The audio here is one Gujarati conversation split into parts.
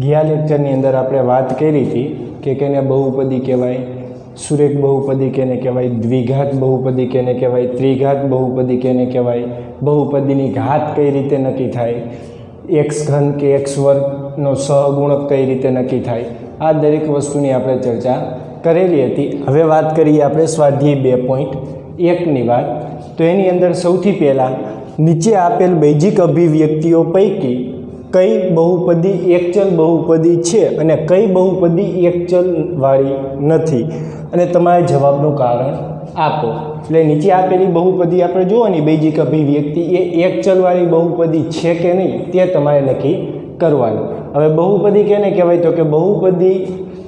ગયા લેક્ચરની અંદર આપણે વાત કરી હતી કે કેને બહુપદી કહેવાય, સુરેખ બહુપદી કેને કહેવાય, દ્વિઘાત બહુપદી કેને કહેવાય, ત્રિઘાત બહુપદી કેને કહેવાય, બહુપદીની ઘાત કઈ રીતે નક્કી થાય, એક્સ ઘન કે એક્સ વર્ગનો સહગુણક કઈ રીતે નક્કી થાય, આ દરેક વસ્તુની આપણે ચર્ચા કરેલી હતી. હવે વાત કરીએ આપણે સ્વાધ્યાય 2.1ની વાત. તો એની અંદર સૌથી પહેલાં નીચે આપેલ બેઝિક અભિવ્યક્તિઓ પૈકી કઈ બહુપદી એકચલ બહુપદી છે અને કઈ બહુપદી એકચલવાળી નથી અને તમારે જવાબનું કારણ આપો. એટલે નીચે આપેલી બહુપદી આપણે જોવાની બેઝિક અભિવ્યક્તિ એ એકચલવાળી બહુપદી છે કે નહીં તે તમારે નક્કી કરવાનું. હવે બહુપદી કેને કહેવાય તો કે બહુપદી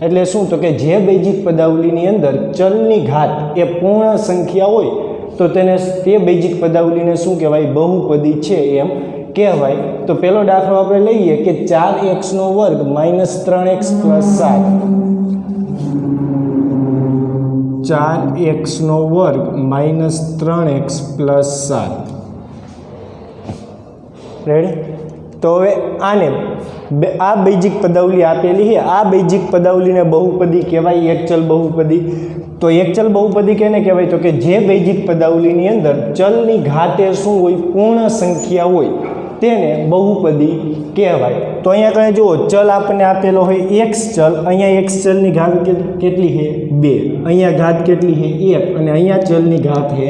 એટલે શું તો કે જે બેઝિક પદાવલીની અંદર ચલની ઘાત એ પૂર્ણ સંખ્યા હોય તો તેને તે બેઝિક પદાવલીને શું કહેવાય, બહુપદી છે એમ કહેવાય. તો પહેલો દાખલો આપણે લઈએ કે 4x² - 3x + 7. 4x² - 3x + 7. Ready? તો હવે આને આ બેઝિક પદાવલી આપેલી છે, આ બેઝિક પદાવલીને બહુપદી કહેવાય, એકચલ બહુપદી. તો એકચલ બહુપદી કેને કહેવાય તો કે જે બેઝિક પદાવલીની અંદર ચલની ઘાતે શું હોય, પૂર્ણ સંખ્યા હોય તેને બહુપદી કહેવાય. તો અહીંયા કણે જુઓ ચલ આપણને આપેલો હોય x ચલ, અહીંયા x ચલની ઘાત કેટલી છે 2, અહીંયા ઘાત કેટલી છે 1 અને અહીંયા ચલની ઘાત છે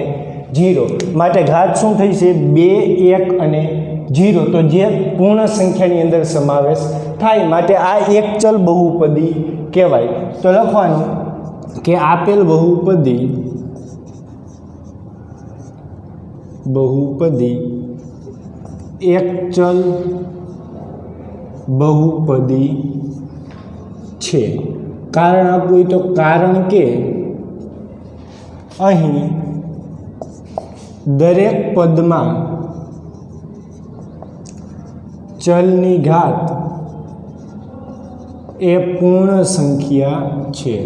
0. માટે ઘાત શું થઈ છે 2, 1 અને 0. તો જે પૂર્ણ સંખ્યાની અંદર સમાવેશ થાય માટે આ એકચલ બહુપદી કહેવાય. તો લખવાનું કે આપેલ બહુપદી એકચલ બહુપદી છે. કારણ આપવું હોય તો કારણ કે અહીં દરેક પદમાં ચલની ઘાત એ પૂર્ણ સંખ્યા છે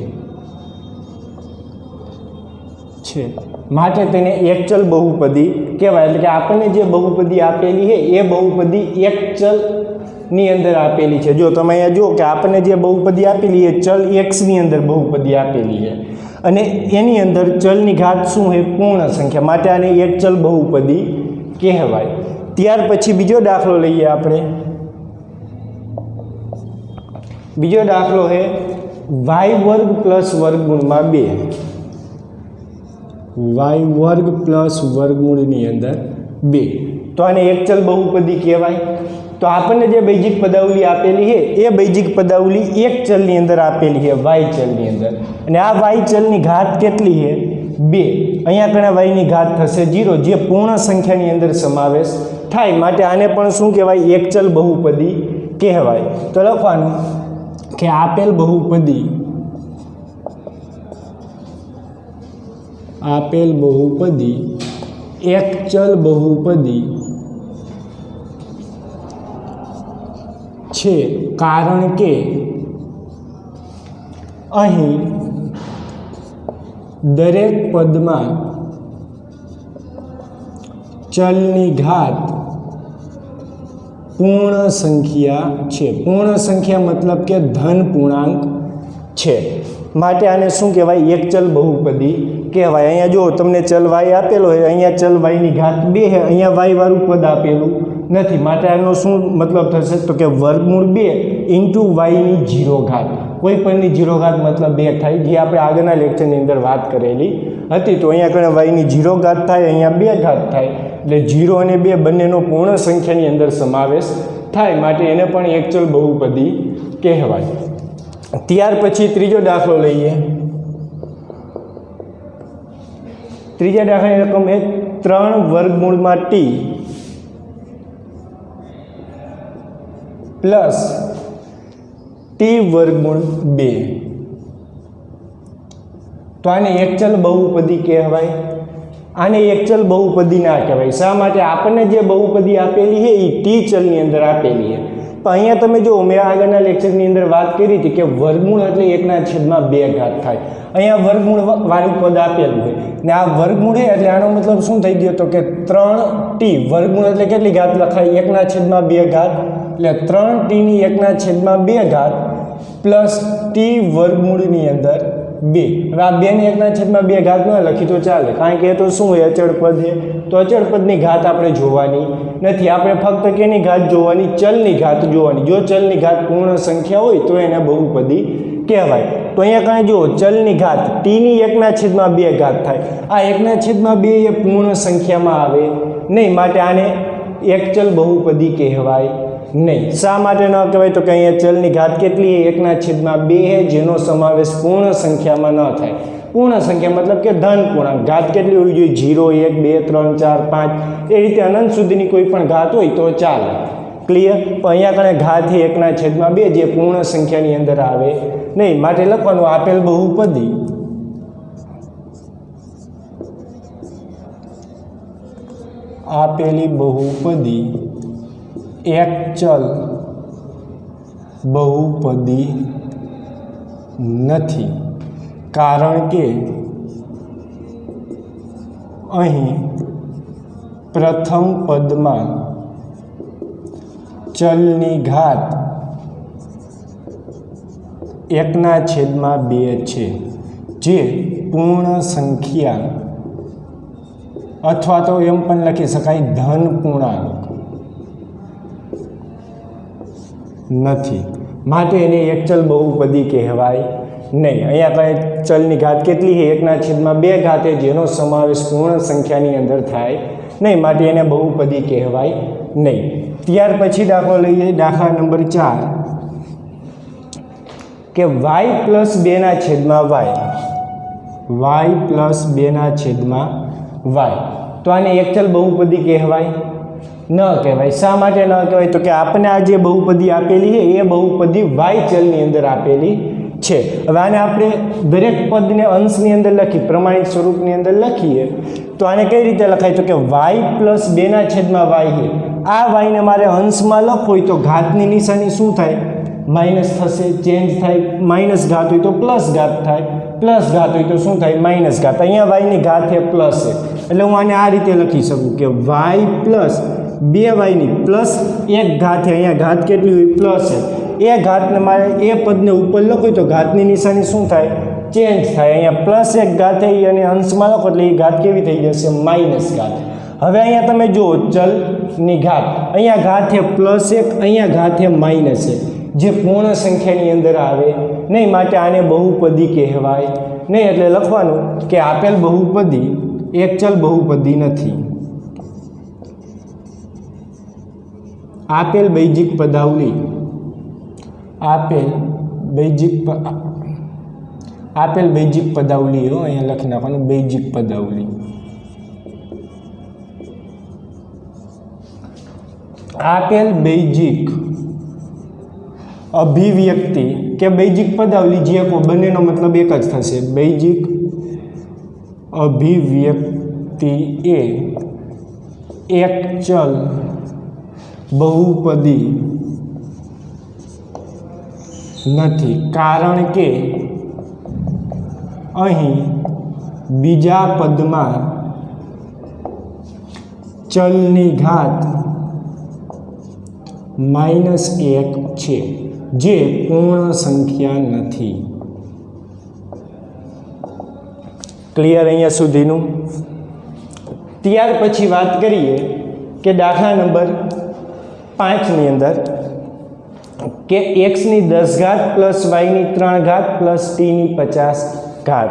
માટે તેને એકચલ બહુપદી કહેવાય. એટલે કે આપણને જે બહુપદી આપેલી છે એ બહુપદી એકચલની અંદર આપેલી છે. જો તમે અહીંયા જુઓ કે આપણને જે બહુપદી આપેલી એ ચલ એક્સની અંદર બહુપદી આપેલી છે અને એની અંદર ચલની ઘાત શું છે, પૂર્ણ સંખ્યા, માટે આને એકચલ બહુપદી કહેવાય. ત્યાર પછી બીજો દાખલો લઈએ આપણે. બીજો દાખલો છે y² + વર્ગમૂળમાં 2. y² + વર્ગમૂળની અંદર 2. તો આને એકચલ બહુપદી કહેવાય. તો આપણને જે બેઝિક પદાવલી આપેલી છે એ બેઝિક પદાવલી એક ચલની અંદર આપેલી છે, y ચલની અંદર, અને આ y ચલની ઘાત કેટલી છે 2. અહીંયા કણે y ની ઘાત થશે 0 જે પૂર્ણ સંખ્યાની અંદર સમાવેશ થાય માટે આને પણ શું કહેવાય, એકચલ બહુપદી કહેવાય. તો લખવાનું કે આપેલ બહુપદી એકચલ બહુપદી છે કારણ કે અહીં દરેક પદમાં ચલની ઘાત પૂર્ણ સંખ્યા છે. પૂર્ણ સંખ્યા મતલબ કે ધન પૂર્ણાંક છે માટે આને શું કહેવાય, એકચલ બહુપદી કહેવાય. અહીંયા જો તમને ચલ y આપેલો હોય, અહીંયા ચલ y ની ઘાત 2 છે, અહીંયા y વાળું પદ આપેલું નથી માટે આનો શું મતલબ થશે તો કે વર્ગમૂળ 2 × y ની 0 ઘાત. કોઈ પણની 0 ઘાત મતલબ 2 થાય, જે આપણે આગળના લેક્ચરની અંદર વાત કરેલી હતી. તો અહીંયા કણે y ની 0 ઘાત થાય, અહીંયા 2 ઘાત થાય, એટલે 0 અને 2 બંનેનો પૂર્ણ સંખ્યાની અંદર સમાવેશ થાય માટે એને પણ એકચલ બહુપદી કહેવાય. ત્યાર પછી ત્રીજો દાખલો લઈએ. ત્રીજા દાખલાની રકમ એ 3 વર્ગમૂળમાં t પ્લસ t વર્ગમૂળ 2. તો આને એકચલ બહુપદી કહેવાય. આને એકચલ બહુપદી ના કહેવાય. શા માટે? આપણને જે બહુપદી આપેલી છે એ t ચલની અંદર આપેલી છે. પણ અહીંયા તમે જો મેં આગળના લેક્ચરની અંદર વાત કરી હતી કે વર્ગમૂળ એટલે 1/2 ઘાત થાય. અહીંયા વર્ગમૂળ વાળું પદ આપેલું છે ને આ વર્ગમૂળ છે એટલે આનો મતલબ શું થઈ ગયો તો કે 3t વર્ગમૂળ એટલે કેટલી ઘાત લખાય, 1/2 ઘાત એટલે 3t⁻² પ્લસ ટી વર્ગમૂળની અંદર 2. હવે આ 2 ને 1/2 ન લખી તો ચાલે, કારણ કે એ તો શું હોય, અચળ પદ છે. તો અચળ પદની ઘાત આપણે જોવાની નથી, આપણે ફક્ત કેની ઘાત જોવાની, ચલની ઘાત જોવાની. જો ચલની ઘાત પૂર્ણ સંખ્યા હોય તો એને બહુપદી કહેવાય. તો અહીંયા કાંઈ જુઓ, ચલની ઘાત t⁻² ઘાત થાય. આ 1/2 એ પૂર્ણ સંખ્યામાં આવે નહીં, માટે આને એક ચલ બહુપદી કહેવાય નહીં. શા માટે ન કહેવાય? તો કે અહીંયા ચલની ઘાત કેટલી છે, 1/2, જેનો સમાવેશ પૂર્ણ સંખ્યામાં ન થાય. પૂર્ણ સંખ્યા મતલબ કે ધન પૂર્ણાંક. ઘાત કેટલી હોવી જોઈએ? 0, 1, 2, 3, 4, 5 એ રીતે અનંત સુધીની કોઈ પણ ઘાત હોય તો ચાલે. ક્લિયર? તો અહીંયા કણે ઘાત છે 1/2, જે પૂર્ણ સંખ્યાની અંદર આવે નહીં, માટે લખવાનું આપેલ બહુપદી આપેલી બહુપદી એક ચલ બહુપદી નથી, કારણ કે અહીં પ્રથમ પદમાં ચલની ઘાત 1/2 છે, જે પૂર્ણ સંખ્યા અથવા તો એમ પણ લખી શકાય ધન પૂર્ણાંક નથી, માટે એને એક ચલ બહુપદી કહેવાય નહીં. અહીંયા કાંઈ ચલની ઘાત કેટલી છે? 1/2 ઘાત, જેનો સમાવેશ પૂર્ણ સંખ્યાની અંદર થાય નહીં, માટે એને બહુપદી કહેવાય નહીં. ત્યાર પછી દાખલો લઈએ, દાખલા નંબર 4 કે y + 2/y, y + 2/y. તો આને એક ચલ બહુપદી કહેવાય? ન કહેવાય. શા માટે ન કહેવાય? તો કે આપણે આ જે બહુપદી આપેલી છે એ બહુપદી y ચલની અંદર આપેલી છે. હવે આને આપણે દરેક પદને અંશની અંદર લખી, પ્રમાણિત સ્વરૂપની અંદર લખીએ તો આને કઈ રીતે લખાય? તો કે y + 2/y છે. આ y ને મારે અંશમાં લખવું હોય તો ઘાતની નિશાની શું થાય? માઇનસ થશે, ચેન્જ થાય. માઇનસ ઘાત હોય તો પ્લસ ઘાત થાય, પ્લસ ઘાત હોય તો શું થાય? માઇનસ ઘાત. અહીંયા y ની ઘાત છે પ્લસ છે, એટલે હું આને આ રીતે લખી શકું કે y + 2y ની પ્લસ 1 ઘાત છે. અહીંયા ઘાત કેટલી હોય? પ્લસ છે. એ ઘાતને મારે એ પદને ઉપર લખું તો ઘાતની નિશાની શું થાય? ચેન્જ થાય. અહીંયા +1 ઘાત થઈ અને અંશમાં લખો એટલે એ ઘાત કેવી થઈ જશે? માઇનસ ઘાત. હવે અહીંયા તમે જુઓ ચલની ઘાત, અહીંયા ઘાત છે +1, અહીંયા ઘાત છે -1, જે પૂર્ણ સંખ્યાની અંદર આવે નહીં, માટે આને બહુપદી કહેવાય નહીં. એટલે લખવાનું કે આપેલ બહુપદી એક ચલ બહુપદી નથી. આપેલ બૈજિક પદાવલી, આપેલ બૈજિક પદાવલીઓ અહીંયા લખી નાખવાનું, બૈજિક પદાવલી. આપેલ બૈજિક અભિવ્યક્તિ કે બૈજિક પદાવલી, જે બંનેનો મતલબ એક જ થશે. બૈજિક અભિવ્યક્તિ એ એક ચલ બહુપદી નથી, કારણ કે અહીં બીજા પદમાં ચલની ઘાત -1 છે, જે પૂર્ણ સંખ્યા નથી. ક્લિયર અહીંયા સુધીનું? ત્યાર પછી વાત કરીએ કે દાખલા નંબર 5 ની અંદર કે x⁻10 + y⁻3 + t⁻50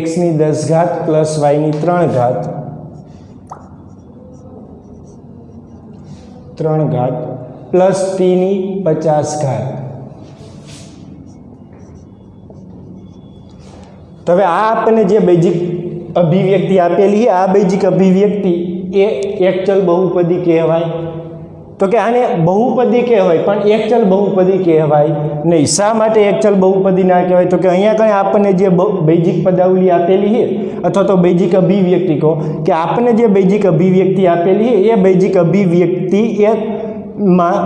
x⁻10 + y⁻3 plus t⁻50. તો હવે આ આપણને જે બૈજિક અભિવ્યક્તિ આપેલી છે, આ બૈજિક અભિવ્યક્તિ એ એક ચલ બહુપદી કહેવાય. તો કે આને બહુપદી કહેવાય પણ એક ચલ બહુપદી કહેવાય નહીં. શા માટે એક ચલ બહુપદી ના કહેવાય? તો કે અહીંયા કંઈ આપણને જે બૈજિક પદાવલી આપેલી છે અથવા તો બૈજિક અભિવ્યક્તિ કહો, કે આપણને જે બૈજિક અભિવ્યક્તિ આપેલી છે એ બૈજિક અભિવ્યક્તિ માં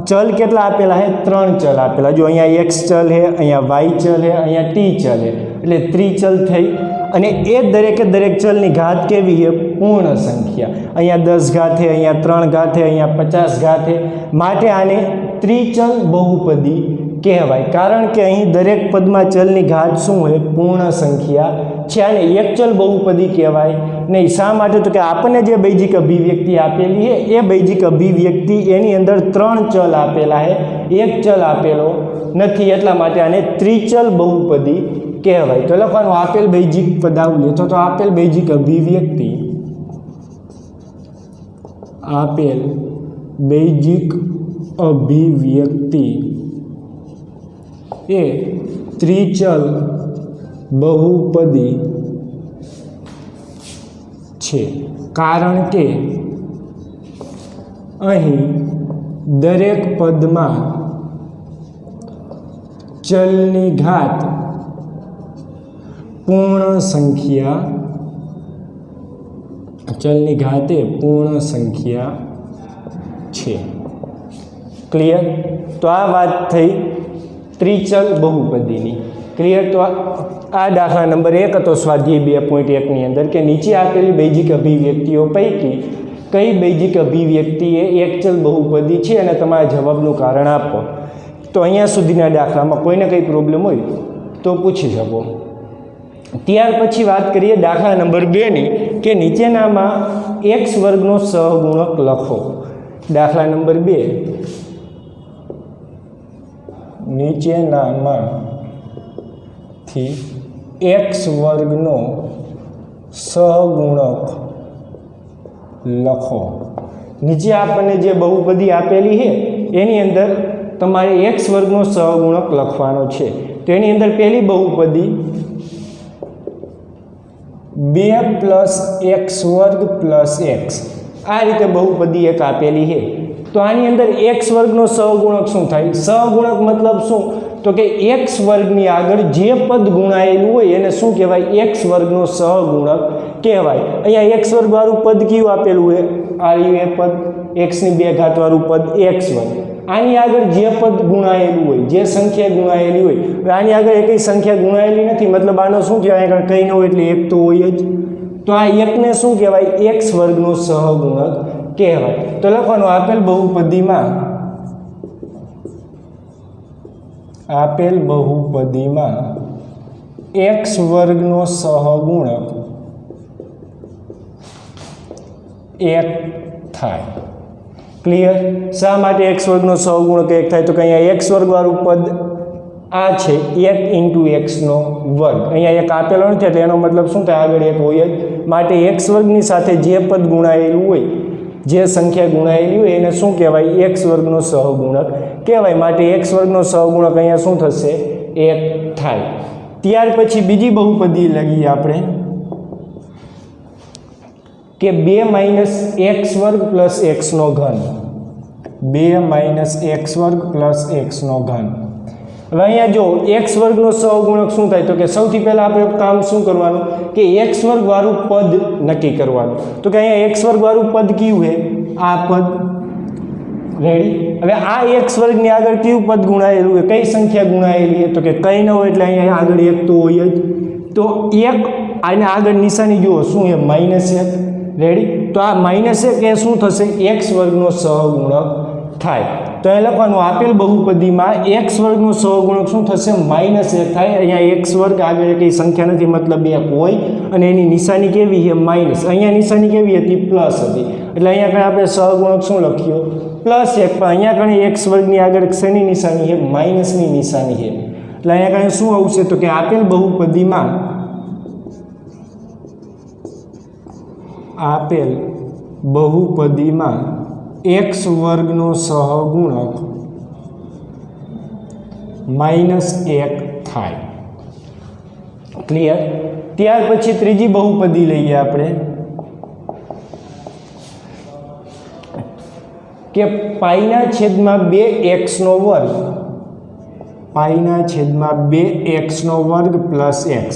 ચલ કેટલા આપેલા છે? 3 ચલ આપેલા. જો અહીંયા x ચલ છે, અહીંયા y ચલ છે, અહીંયા t ચલ છે, એટલે ત્રિચલ થઈ. અને એ દરેકે દરેક ચલની ઘાત કેવી છે? પૂર્ણ સંખ્યા. અહીંયા 10 ઘાત છે, અહીંયા 3 ઘાત છે, અહીંયા 50 ઘાત છે, માટે આને ત્રિચલ બહુપદી કહેવાય. કારણ કે અહીં દરેક પદમાં ચલની ઘાત શું હોય? પૂર્ણ સંખ્યા છે. આને એકચલ બહુપદી કહેવાય નહીં. શા માટે? તો કે આપણને જે બૈજિક અભિવ્યક્તિ આપેલી છે એ બૈજિક અભિવ્યક્તિ એની અંદર 3 ચલ આપેલા છે, એક ચલ આપેલો નથી, એટલા માટે આને ત્રિચલ બહુપદી કહેવાય. તો લખવાનું આપેલ બૈજિક પદાવલી અથવા તો આપેલ બૈજિક અભિવ્યક્તિ, આપેલ બૈજિક અભિવ્યક્તિ એ ત્રિચલ બહુપદી છે. કારણ કે અહીં દરેક પદમાં ચલની ઘાત પૂર્ણ સંખ્યા, ચલની ઘાત એ પૂર્ણ સંખ્યા છે. ક્લિયર? તો આ વાત થઈ ત્રિચલ બહુપદીની. ક્લિયર? તો આ દાખલા નંબર 1 હતો સ્વાધ્યાય 2.1 અંદર કે નીચે આપેલી બૈજિક અભિવ્યક્તિઓ પૈકી કઈ બૈજિક અભિવ્યક્તિ એ એકચલ બહુપદી છે અને તમારા જવાબનું કારણ આપો. તો અહીંયા સુધીના દાખલામાં કોઈને કંઈ પ્રોબ્લેમ હોય તો પૂછી શકો. ત્યાર પછી વાત કરીએ દાખલા નંબર 2ની કે નીચેનામાં x વર્ગનો સહગુણક લખો. દાખલા નંબર 2, નીચેનામાંથી x વર્ગનો સહગુણક લખો. નીચે આપણને જે બહુપદી આપેલી છે એની અંદર તમારે x વર્ગનો સહગુણક લખવાનો છે. તો એની અંદર પહેલી બહુપદી 2 + x વર્ગ + x, આ રીતે બહુપદી એક આપેલી છે. તો આની અંદર x વર્ગનો સહગુણક શું થાય? સહગુણક મતલબ શું? તો કે x વર્ગની આગળ જે પદ ગુણાયેલું હોય એને શું કહેવાય? x વર્ગનો સહગુણક કહેવાય. અહીંયા x વર્ગ વાળું પદ કયું આપેલું હોય? આ એ પદ x ની 2 ઘાત વાળું પદ x વર્ગ. આની આગળ જે પદ ગુણાયેલું હોય, જે સંખ્યા ગુણાયેલી હોય, આની આગળ એકઈ સંખ્યા ગુણાયેલી નથી, મતલબ આનો શું કહેવાય? આગળ કંઈ ન હોય એટલે એક તો હોય જ. તો આ એકને શું કહેવાય? x વર્ગનો સહગુણક કહેવાય. તો લખવાનું આપેલ બહુપદીમાં, આપેલ બહુપદીમાં x વર્ગનો સહગુણક 1 થાય. ક્લિયર? શા માટે x વર્ગનો સહગુણક 1 થાય? તો કે અહીંયા x વર્ગ વાળું પદ આ છે 1 × x નો વર્ગ. અહીંયા એક આપેલો નથી એટલે એનો મતલબ શું થાય? આગળ એક હોય જ. માટે x વર્ગની સાથે જે પદ ગુણાયેલું હોય, જે સંખ્યા ગુણાયેલી હોય એને શું કહેવાય? x વર્ગનો સહગુણક કહેવાય. માટે x વર્ગનો સહગુણક અહીંયા શું થશે? 1 થાય. ત્યાર પછી બીજી બહુપદી લઈએ આપણે કે 2 - x વર્ગ + x નો ઘન. 2 - x વર્ગ + x નો ઘન. હવે અહીંયા જો x વર્ગનો સહગુણક શું થાય? તો કે સૌથી પહેલાં આપણે કામ શું કરવાનું કે x વર્ગ વાળું પદ નક્કી કરવાનું. તો કે અહીંયા x વર્ગ વાળું પદ કયું છે? આ પદ. રેડી? હવે આ x વર્ગની આગળ કયું પદ ગુણાયેલું છે? કઈ સંખ્યા ગુણાયેલી છે? તો કે કંઈ ન હોય એટલે અહીંયા આગળ એક તો હોય જ. તો 1 આને આગળ નિશાની જુઓ શું છે? -1. રેડી? તો આ -1 એ શું થશે? x વર્ગનો સહગુણક થાય. તો એ લખવાનું આપેલ બહુપદીમાં x વર્ગનો સહગુણક શું થશે? -1 થાય. અહીંયા x વર્ગ આગળ કઈ સંખ્યા નથી, મતલબ 1 હોય અને એની નિશાની કેવી છે? માઇનસ. અહીંયા નિશાની કેવી હતી? પ્લસ હતી. એટલે અહીંયા કઈ આપણે સહગુણક શું લખ્યો? +1. પણ અહીંયા કઈ x વર્ગની આગળ શેની નિશાની છે? માઇનસની નિશાની છે. એટલે અહીંયા કઈ શું આવશે? તો કે આપેલ બહુપદીમાં, આપેલ બહુપદીમાં x વર્ગનો સહગુણક -1 થાય. ક્લિયર? ત્યાર પછી ત્રીજી બહુપદી લઈએ આપણે કે π/2x નો વર્ગ, π/2x નો વર્ગ + x.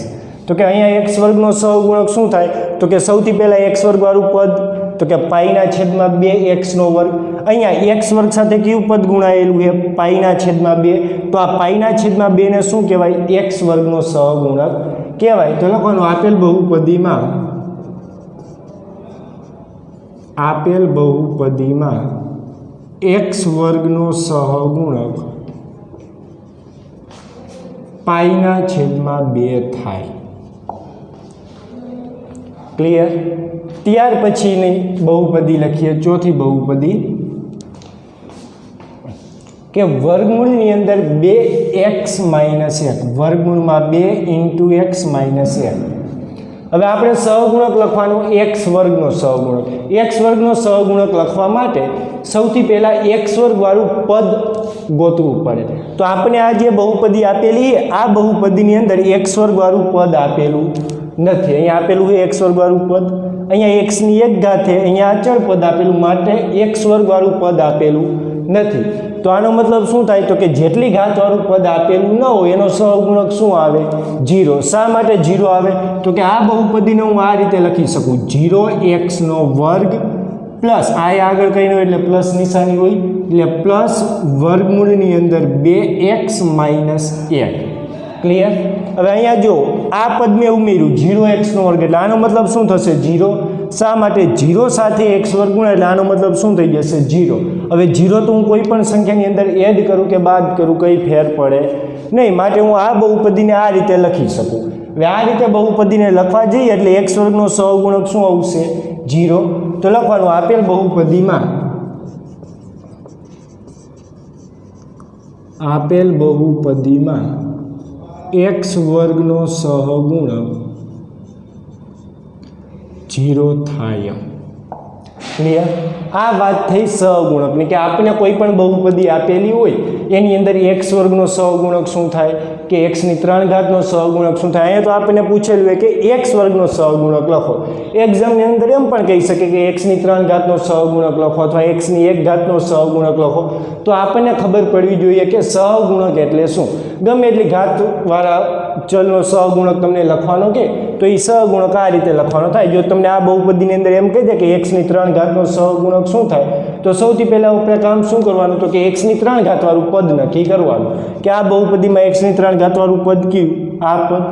તો કે અહીંયા x વર્ગનો સહગુણક શું થાય? તો કે સૌથી પહેલા x વર્ગ વાળું પદ, તો કે π/2x નો વર્ગ. અહીંયા x વર્ગ સાથે કયું પદ ગુણાયેલું છે? π/2. તો આ π/2 ને શું કહેવાય? x વર્ગનો સહગુણક કહેવાય. તો લખવાનું આપેલ બહુપદીમાં, આપેલ બહુપદીમાં x વર્ગનો સહગુણક પાઈના છેદમાં 2 થાય. ક્લિયર? ત્યાર પછીની બહુપદી લખીએ, ચોથી બહુપદી કે વર્ગમૂળની અંદર 2x માઇનસ 1, વર્ગમૂળમાં 2 × x માઇનસ 1. હવે આપણે સહગુણક લખવાનો x વર્ગનો સહગુણક. x વર્ગનો સહગુણક લખવા માટે સૌથી પહેલાં x વર્ગ વાળું પદ ગોતવું પડે. તો આપણે આ જે બહુપદી આપેલી છે, આ બહુપદીની અંદર x વર્ગ વાળું પદ આપેલું નથી. અહીંયા આપેલું છે x વર્ગ વાળું પદ, અહીંયા x ની 1 ઘાત છે, અહીંયા અચળ પદ આપેલું, માટે x વર્ગ વાળું પદ આપેલું નથી. તો આનો મતલબ શું થાય? તો કે જેટલી ઘાતવાળું પદ આપેલું ન હોય એનો સહગુણક શું આવે? 0. શા માટે 0 આવે? તો કે આ બહુપદીને હું આ રીતે લખી શકું, 0x² પ્લસ આ આગળ કંઈ નહીં એટલે પ્લસ નિશાની હોય, એટલે પ્લસ વર્ગમૂળની અંદર 2x માઇનસ 1. ક્લિયર? હવે અહીંયા જો આ પદ મેં ઉમેર્યું 0x² એટલે આનો મતલબ શું થશે? 0. શા માટે? 0 સાથે x વર્ગ ગુણ્યા એટલે આનો મતલબ શું થઈ જશે? 0. હવે 0 તો હું કોઈ પણ સંખ્યાની અંદર એડ કરું કે બાદ કરું કંઈ ફેર પડે નહીં, માટે હું આ બહુપદીને આ રીતે લખી શકું. હવે આ રીતે બહુપદીને લખવા જઈએ એટલે x વર્ગનો સહગુણક શું આવશે? 0. તો લખવાનું આપેલ બહુપદીમાં x વર્ગનો સહગુણક 0 થાય. ક્લિયર? આ વાત થઈ સહગુણકની, કે આપણે કોઈ પણ બહુપદી આપેલી હોય એની અંદર x વર્ગનો સહગુણક શું થાય, કે x ની 3 ઘાતનો સહગુણક શું થાય. અહીંયા તો આપણને પૂછેલું હોય કે x વર્ગનો સહગુણક લખો. એક્ઝામની અંદર એમ પણ કહી શકે કે x ની 3 ઘાતનો સહગુણક લખો અથવા x ની 1 ઘાતનો સહગુણક લખો. તો આપણને ખબર પડવી જોઈએ કે સહગુણક એટલે શું. ગમે એટલી ઘાતવાળા ચલનો સહગુણક તમને લખવાનો કે તો એ સહગુણક આ રીતે લખવાનો થાય. જો તમને આ બહુપદીની અંદર એમ કહી દે કે x ની 3 ઘાતનો સહગુણક શું થાય, તો સૌથી પહેલાં આપણે કામ શું કરવાનું? તો કે x ની 3 ઘાતવાળું પદ નક્કી કરવાનું, કે આ બહુપદીમાં x ની 3 ઘાતવાળું પદ કયું? આ પદ.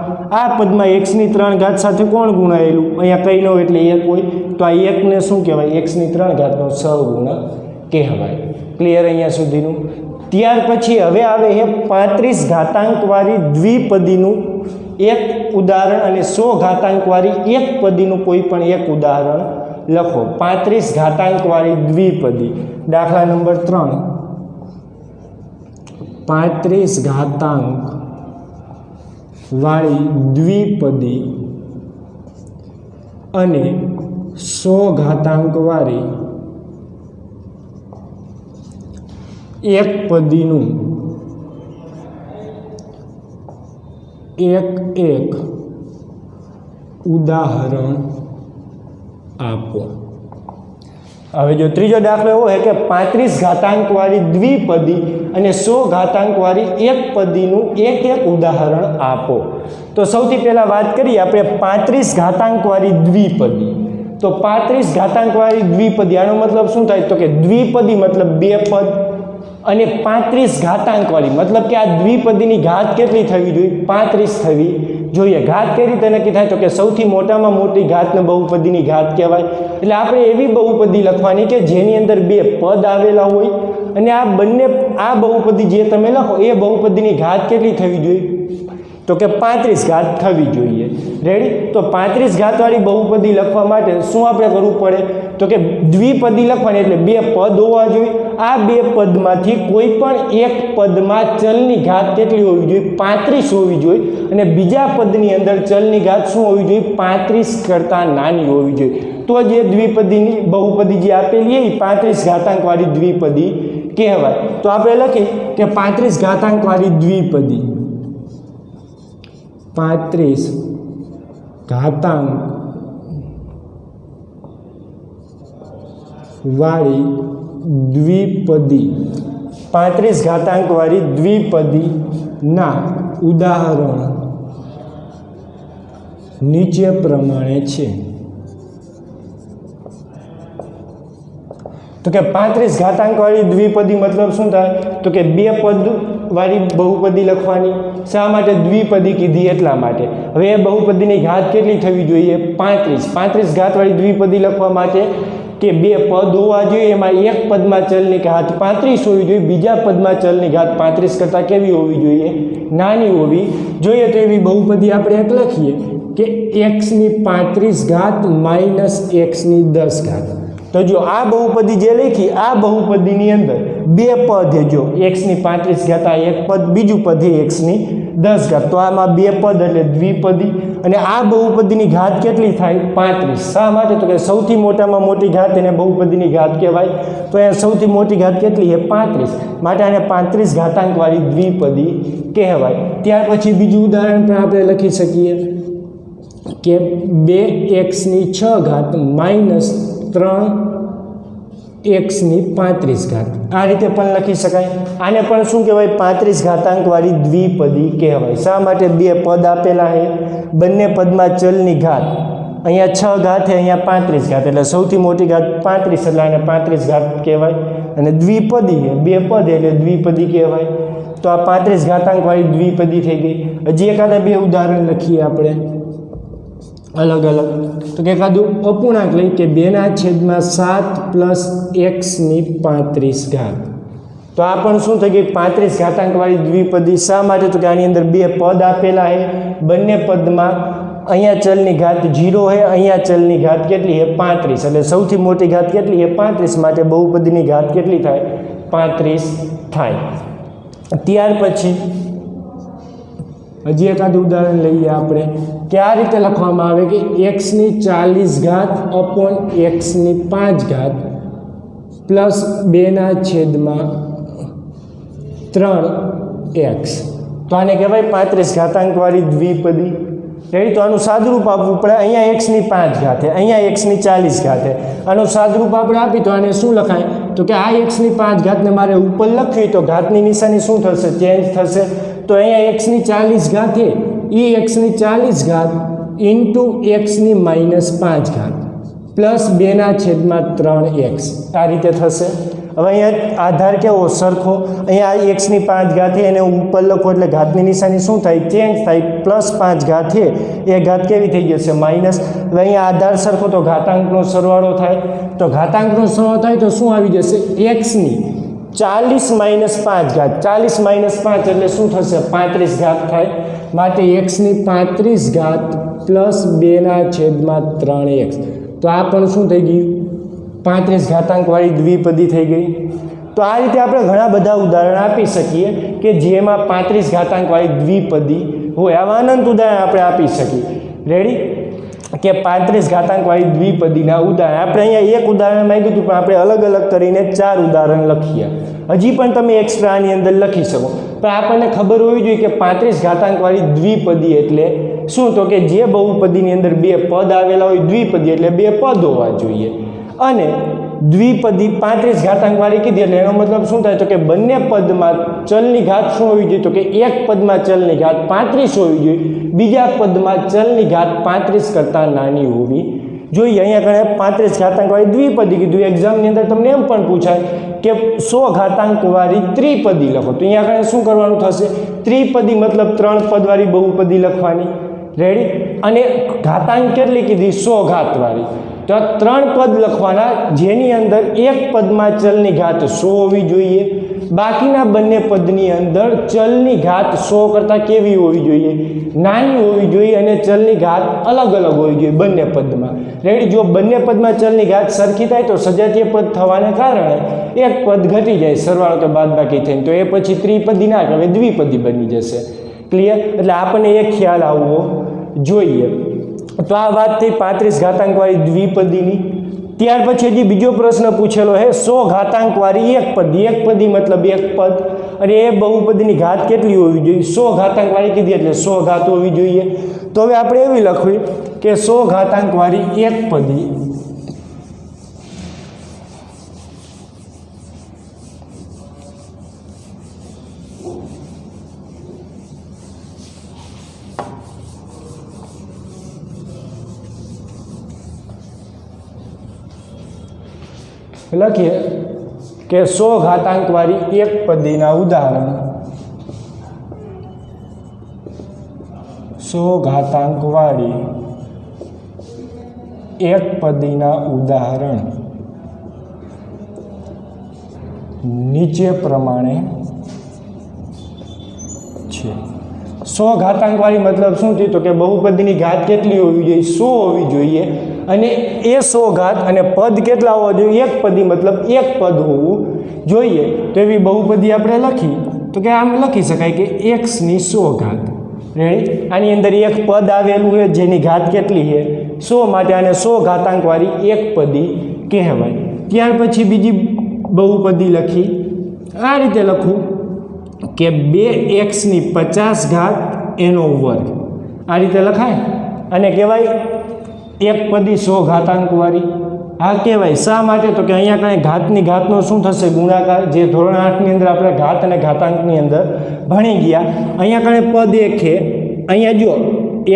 આ પદમાં x ની 3 ઘાત સાથે કોણ ગુણાયેલું? અહીંયા કંઈ ન હોય એટલે 1 હોય, તો આ 1 ને શું કહેવાય? x ની 3 ઘાતનો સહગુણક કહેવાય. ક્લિયર અહીંયા સુધીનું? ત્યાર પછી હવે આવે છે 35 ઘાતાંકવાળી દ્વિપદીનું એક ઉદાહરણ અને 100 ઘાતાંકવાળી એક પદીનું કોઈ પણ એક ઉદાહરણ લખો. 35 ઘાતાંકવાળી દ્વિપદી. દાખલા નંબર 3, 35 ઘાતાંક વાળી દ્વિપદી અને 100 ઘાતાંક વાળી એક પદીનું એક ઉદાહરણ આપો. હવે જો ત્રીજો દાખલો એવો છે કે 35 ઘાતાંક વાળી દ્વિપદી અને 100 ઘાતાંક વાળી એક પદીનું એક ઉદાહરણ આપો. તો સૌથી પહેલા વાત કરીએ આપણે 35 ઘાતાંક વાળી દ્વિપદી. તો 35 ઘાતાંક વાળી દ્વિપદી આનો મતલબ શું થાય? તો કે દ્વિપદી મતલબ 2 પદ અને 35 ઘાતાંક વાળી મતલબ કે આ દ્વિપદીની ઘાત કેટલી થવી જોઈએ? 35 થવી જોઈએ. ઘાત કઈ રીતે નક્કી થાય? તો કે સૌથી મોટામાં મોટી ઘાતને બહુપદીની ઘાત કહેવાય. એટલે આપણે એવી બહુપદી લખવાની કે જેની અંદર 2 પદ આવેલા હોય અને આ બહુપદી જે તમે લખો એ બહુપદીની ઘાત કેટલી થવી જોઈએ? તો કે 35 ઘાત થવી જોઈએ. રેડી? તો 35 ઘાતવાળી બહુપદી લખવા માટે શું આપણે કરવું પડે? તો કે દ્વિપદી લખવાની એટલે 2 પદ હોવા જોઈએ. આ 2 પદમાંથી કોઈ પણ એક પદમાં ચલની ઘાત કેટલી હોવી જોઈએ? 35 હોવી જોઈએ. અને બીજા પદની અંદર ચલની ઘાત શું હોવી જોઈએ? 35 કરતાં નાની હોવી જોઈએ. તો જે દ્વિપદીની બહુપદી જે આપેલી એ 35 ઘાતાંકવાળી દ્વિપદી કહેવાય. તો આપણે લખીએ કે 35 ઘાતાંકવાળી દ્વિપદી, 35 ઘાતાંક વાળી દ્વિપદી, 35 ઘાતાંક વાળી દ્વિપદી ના ઉદાહરણ નીચે પ્રમાણે છે. તો કે 35 ઘાતાંક વાળી દ્વિપદી મતલબ શું થાય? તો કે 2 પદ વાળી બહુપદી લખવાની. શા માટે દ્વિપદી કીધી? એટલા માટે. હવે એ બહુપદીની ઘાત કેટલી થવી જોઈએ? 35 ઘાત વાળી દ્વિપદી લખવા માટે કે બે પદ હોવા જોઈએ, એમાં એક પદમાં ચલની ઘાત 35 હોવી જોઈએ, બીજા પદમાં ચલની ઘાત 35 કરતાં કેવી હોવી જોઈએ? નાની હોવી જોઈએ. તો એવી બહુપદી આપણે એક લખીએ કે x ની 35 ઘાત માઇનસ x ની 10 ઘાત. તો જો આ બહુપદી જે લખી, આ બહુપદીની અંદર બે પદ છે. જો x ની 35 ઘાત આ એક પદ, બીજું પદ છે x ની 10 ઘાત. તો આમાં બે પદ એટલે દ્વિપદી. અને આ બહુપદીની ઘાત કેટલી થાય? 35. શા માટે? તો કે સૌથી મોટામાં મોટી ઘાત એને બહુપદીની ઘાત કહેવાય. તો એ સૌથી મોટી ઘાત કેટલી છે? 35. માટે આને 35 ઘાતાંકવાળી દ્વિપદી કહેવાય. ત્યાર પછી બીજું ઉદાહરણ પણ આપણે લખી શકીએ કે 2x ની 6 ઘાત માઇનસ 3x ની 35 ઘાત. આ રીતે પણ લખી શકાય. આને પણ શું કહેવાય? 35 ઘાતાંકવાળી દ્વિપદી કહેવાય. શા માટે? બે પદ આપેલા છે, બંને પદમાં ચલની ઘાત, અહીંયા 6 ઘાત છે, અહીંયા 35 ઘાત, એટલે સૌથી મોટી ઘાત 35, એટલે આને 35 ઘાત કહેવાય. અને દ્વિપદી છે, બે પદ એટલે દ્વિપદી કહેવાય. તો આ 35 ઘાતાંકવાળી દ્વિપદી થઈ ગઈ. હજી એકાદા બે ઉદાહરણ લખીએ આપણે અલગ અલગ. તો કે એકાદું અપૂર્ણાંક લઈ કે 2/7 પ્લસ x ની 35 ઘાત. તો આ પણ શું થઈ ગઈ? 35 ઘાતાંકવાળી દ્વિપદી. શા માટે? તો કે આની અંદર બે પદ આપેલા છે, બંને પદમાં અહીંયા ચલની ઘાત 0 છે, અહીંયા ચલની ઘાત કેટલી છે? 35. એટલે સૌથી મોટી ઘાત કેટલી છે? 35. માટે બહુપદીની ઘાત કેટલી થાય? 35 થાય. ત્યાર પછી હજી એકાદું ઉદાહરણ લઈએ આપણે કે આ રીતે લખવામાં આવે કે x ની 40 ઘાત અપોન x ની 5 ઘાત પ્લસ 2/3x. તો આને કહેવાય 35 ઘાતાંકવાળી દ્વિપદી. રેડી? તો આનું સાદુરૂપ આપવું પડે. અહીંયા x ની 5 ઘાત છે, અહીંયા x ની 40 ઘાત છે. આનું સાદુરૂપ આપણે આપી તો આને શું લખાય? તો કે આ x ની 5 ઘાતને મારે ઉપર લખવી તો ઘાતની નિશાની શું થશે? ચેન્જ થશે. તો અહીંયા x ની 40 ઘાત છે, એ x ની 40 ઘાત ઇન્ટુ x ની -5 ઘાત પ્લસ 2/3x. આ રીતે થશે. હવે અહીંયા આધાર કેવો? સરખો. અહીંયા x ની 5 ઘાત છે, એને ઉપર લખો એટલે ઘાતની નિશાની શું થાય? ચેન્જ થાય. પ્લસ 5 ઘાત છે, એ ઘાત કેવી થઈ જશે? માઇનસ. હવે અહીંયા આધાર સરખો તો ઘાતાંકનો સરવાળો થાય. તો ઘાતાંકનો સરવાળો થાય તો શું આવી જશે? x ની 40 માઇનસ 5 ઘાત. 40 માઇનસ 5 એટલે શું થશે? 35 ઘાત થાય. માટે x ની 35 ઘાત પ્લસ 2/3x. તો આ પણ શું થઈ ગયું? 35 ઘાતાંકવાળી દ્વિપદી થઈ ગઈ. તો આ રીતે આપણે ઘણા બધા ઉદાહરણ આપી શકીએ કે જેમાં 35 ઘાતાંકવાળી દ્વિપદી હોય. આવા અનંત ઉદાહરણ આપણે આપી શકીએ. રેડી? કે 35 ઘાતાંકવાળી દ્વિપદીના ઉદાહરણ. આપણે અહીંયા એક ઉદાહરણ માંગ્યું હતું, પણ આપણે અલગ અલગ કરીને 4 ઉદાહરણ લખીએ. હજી પણ તમે એક્સ્ટ્રા આની અંદર લખી શકો, પણ આપણને ખબર હોવી જોઈએ કે 35 ઘાતાંકવાળી દ્વિપદી એટલે શું? તો કે જે બહુપદીની અંદર બે પદ આવેલા હોય, દ્વિપદી એટલે બે પદ હોવા જોઈએ. અને દ્વિપદી 35 ઘાતાંકવાળી કીધી એટલે એનો મતલબ શું થાય? તો કે બંને પદમાં ચલની ઘાત શું હોવી જોઈએ? તો કે એક પદમાં ચલની ઘાત 35 હોવી જોઈએ, બીજા પદમાં ચલની ઘાત 35 કરતાં નાની હોવી જોઈએ. અહીંયા કણે 35 ઘાતાંકવાળી દ્વિપદી કીધું. એક્ઝામની અંદર તમને એમ પણ પૂછાય કે 100 ઘાતાંકવાળી ત્રિપદી લખો. તો અહીંયા કણે શું કરવાનું થશે? ત્રિપદી મતલબ 3 પદવાળી બહુપદી લખવાની. રેડી? અને ઘાતાંક કેટલી કીધી? 100 ઘાતવાળી. તો 3 પદ લખવાના, જેની અંદર એક પદમાં ચલની ઘાત 100 હોવી જોઈએ, બાકીના બંને પદની અંદર ચલની ઘાત 100 કરતાં કેવી હોવી જોઈએ? નાની હોવી જોઈએ. અને ચલની ઘાત અલગ અલગ હોવી જોઈએ બંને પદમાં. રેડી? જો બંને પદમાં ચલની ઘાત સરખી થાય તો સજાતીય પદ થવાને કારણે એક પદ ઘટી જાય, સરવાળો કે બાદબાકી થઈને. તો એ પછી ત્રિપદી ના કહેવાય, દ્વિપદી બની જશે. ક્લિયર? એટલે આપણને એક ખ્યાલ આવવો જોઈએ. તો આ વાત થઈ 35 ઘાતાંકવાળી દ્વિપદીની. ત્યાર પછી હજી બીજો પ્રશ્ન પૂછેલો છે 100 ઘાતાંકવાળી એકપદી. એકપદી મતલબ એક પદ. અને એ બહુપદીની ઘાત કેટલી હોવી જોઈએ? 100 ઘાતાંકવાળી કીધી એટલે 100 ઘાત હોવી જોઈએ. તો હવે આપણે એવી લખવી કે 100 ઘાતાંકવાળી એકપદી લખીએ કે 100 ઘાતાંકવાળી એકપદીના ઉદાહરણ. 100 ઘાતાંકવાળી એકપદીના ઉદાહરણ. નીચે પ્રમાણે છે। 100 ઘાતાંકવાળી મતલબ શું થયું તો કે બહુપદીની ઘાત કેટલી હોવી જોઈએ 100 હોવી જોઈએ અને એ 100 ઘાત અને પદ કેટલા હોવા જોઈએ એક પદી મતલબ એક પદ હોવું જોઈએ। તો એવી બહુપદી આપણે લખી તો કે આમ લખી શકાય કે x ની 100 ઘાત રેડી આની અંદર એક પદ આવેલું છે જેની ઘાત કેટલી છે 100 માટે આને 100 ઘાતાંકવાળી એક પદી કહેવાય। ત્યાર પછી બીજી બહુપદી લખી આ રીતે લખું કે 2x ની 50 ઘાત એનો વર્ગ આ રીતે લખાય અને કહેવાય એક પદી 100 ઘાતાંકવાળી આ કહેવાય શા માટે તો કે અહીંયા કાંઈ ઘાતની ઘાતનો શું થશે ગુણાકાર જે ધોરણ 8 ની અંદર આપણે ઘાત અને ઘાતાંકની અંદર ભણી ગયા અહીંયા કાંઈ પદ એક છે અહીંયા જો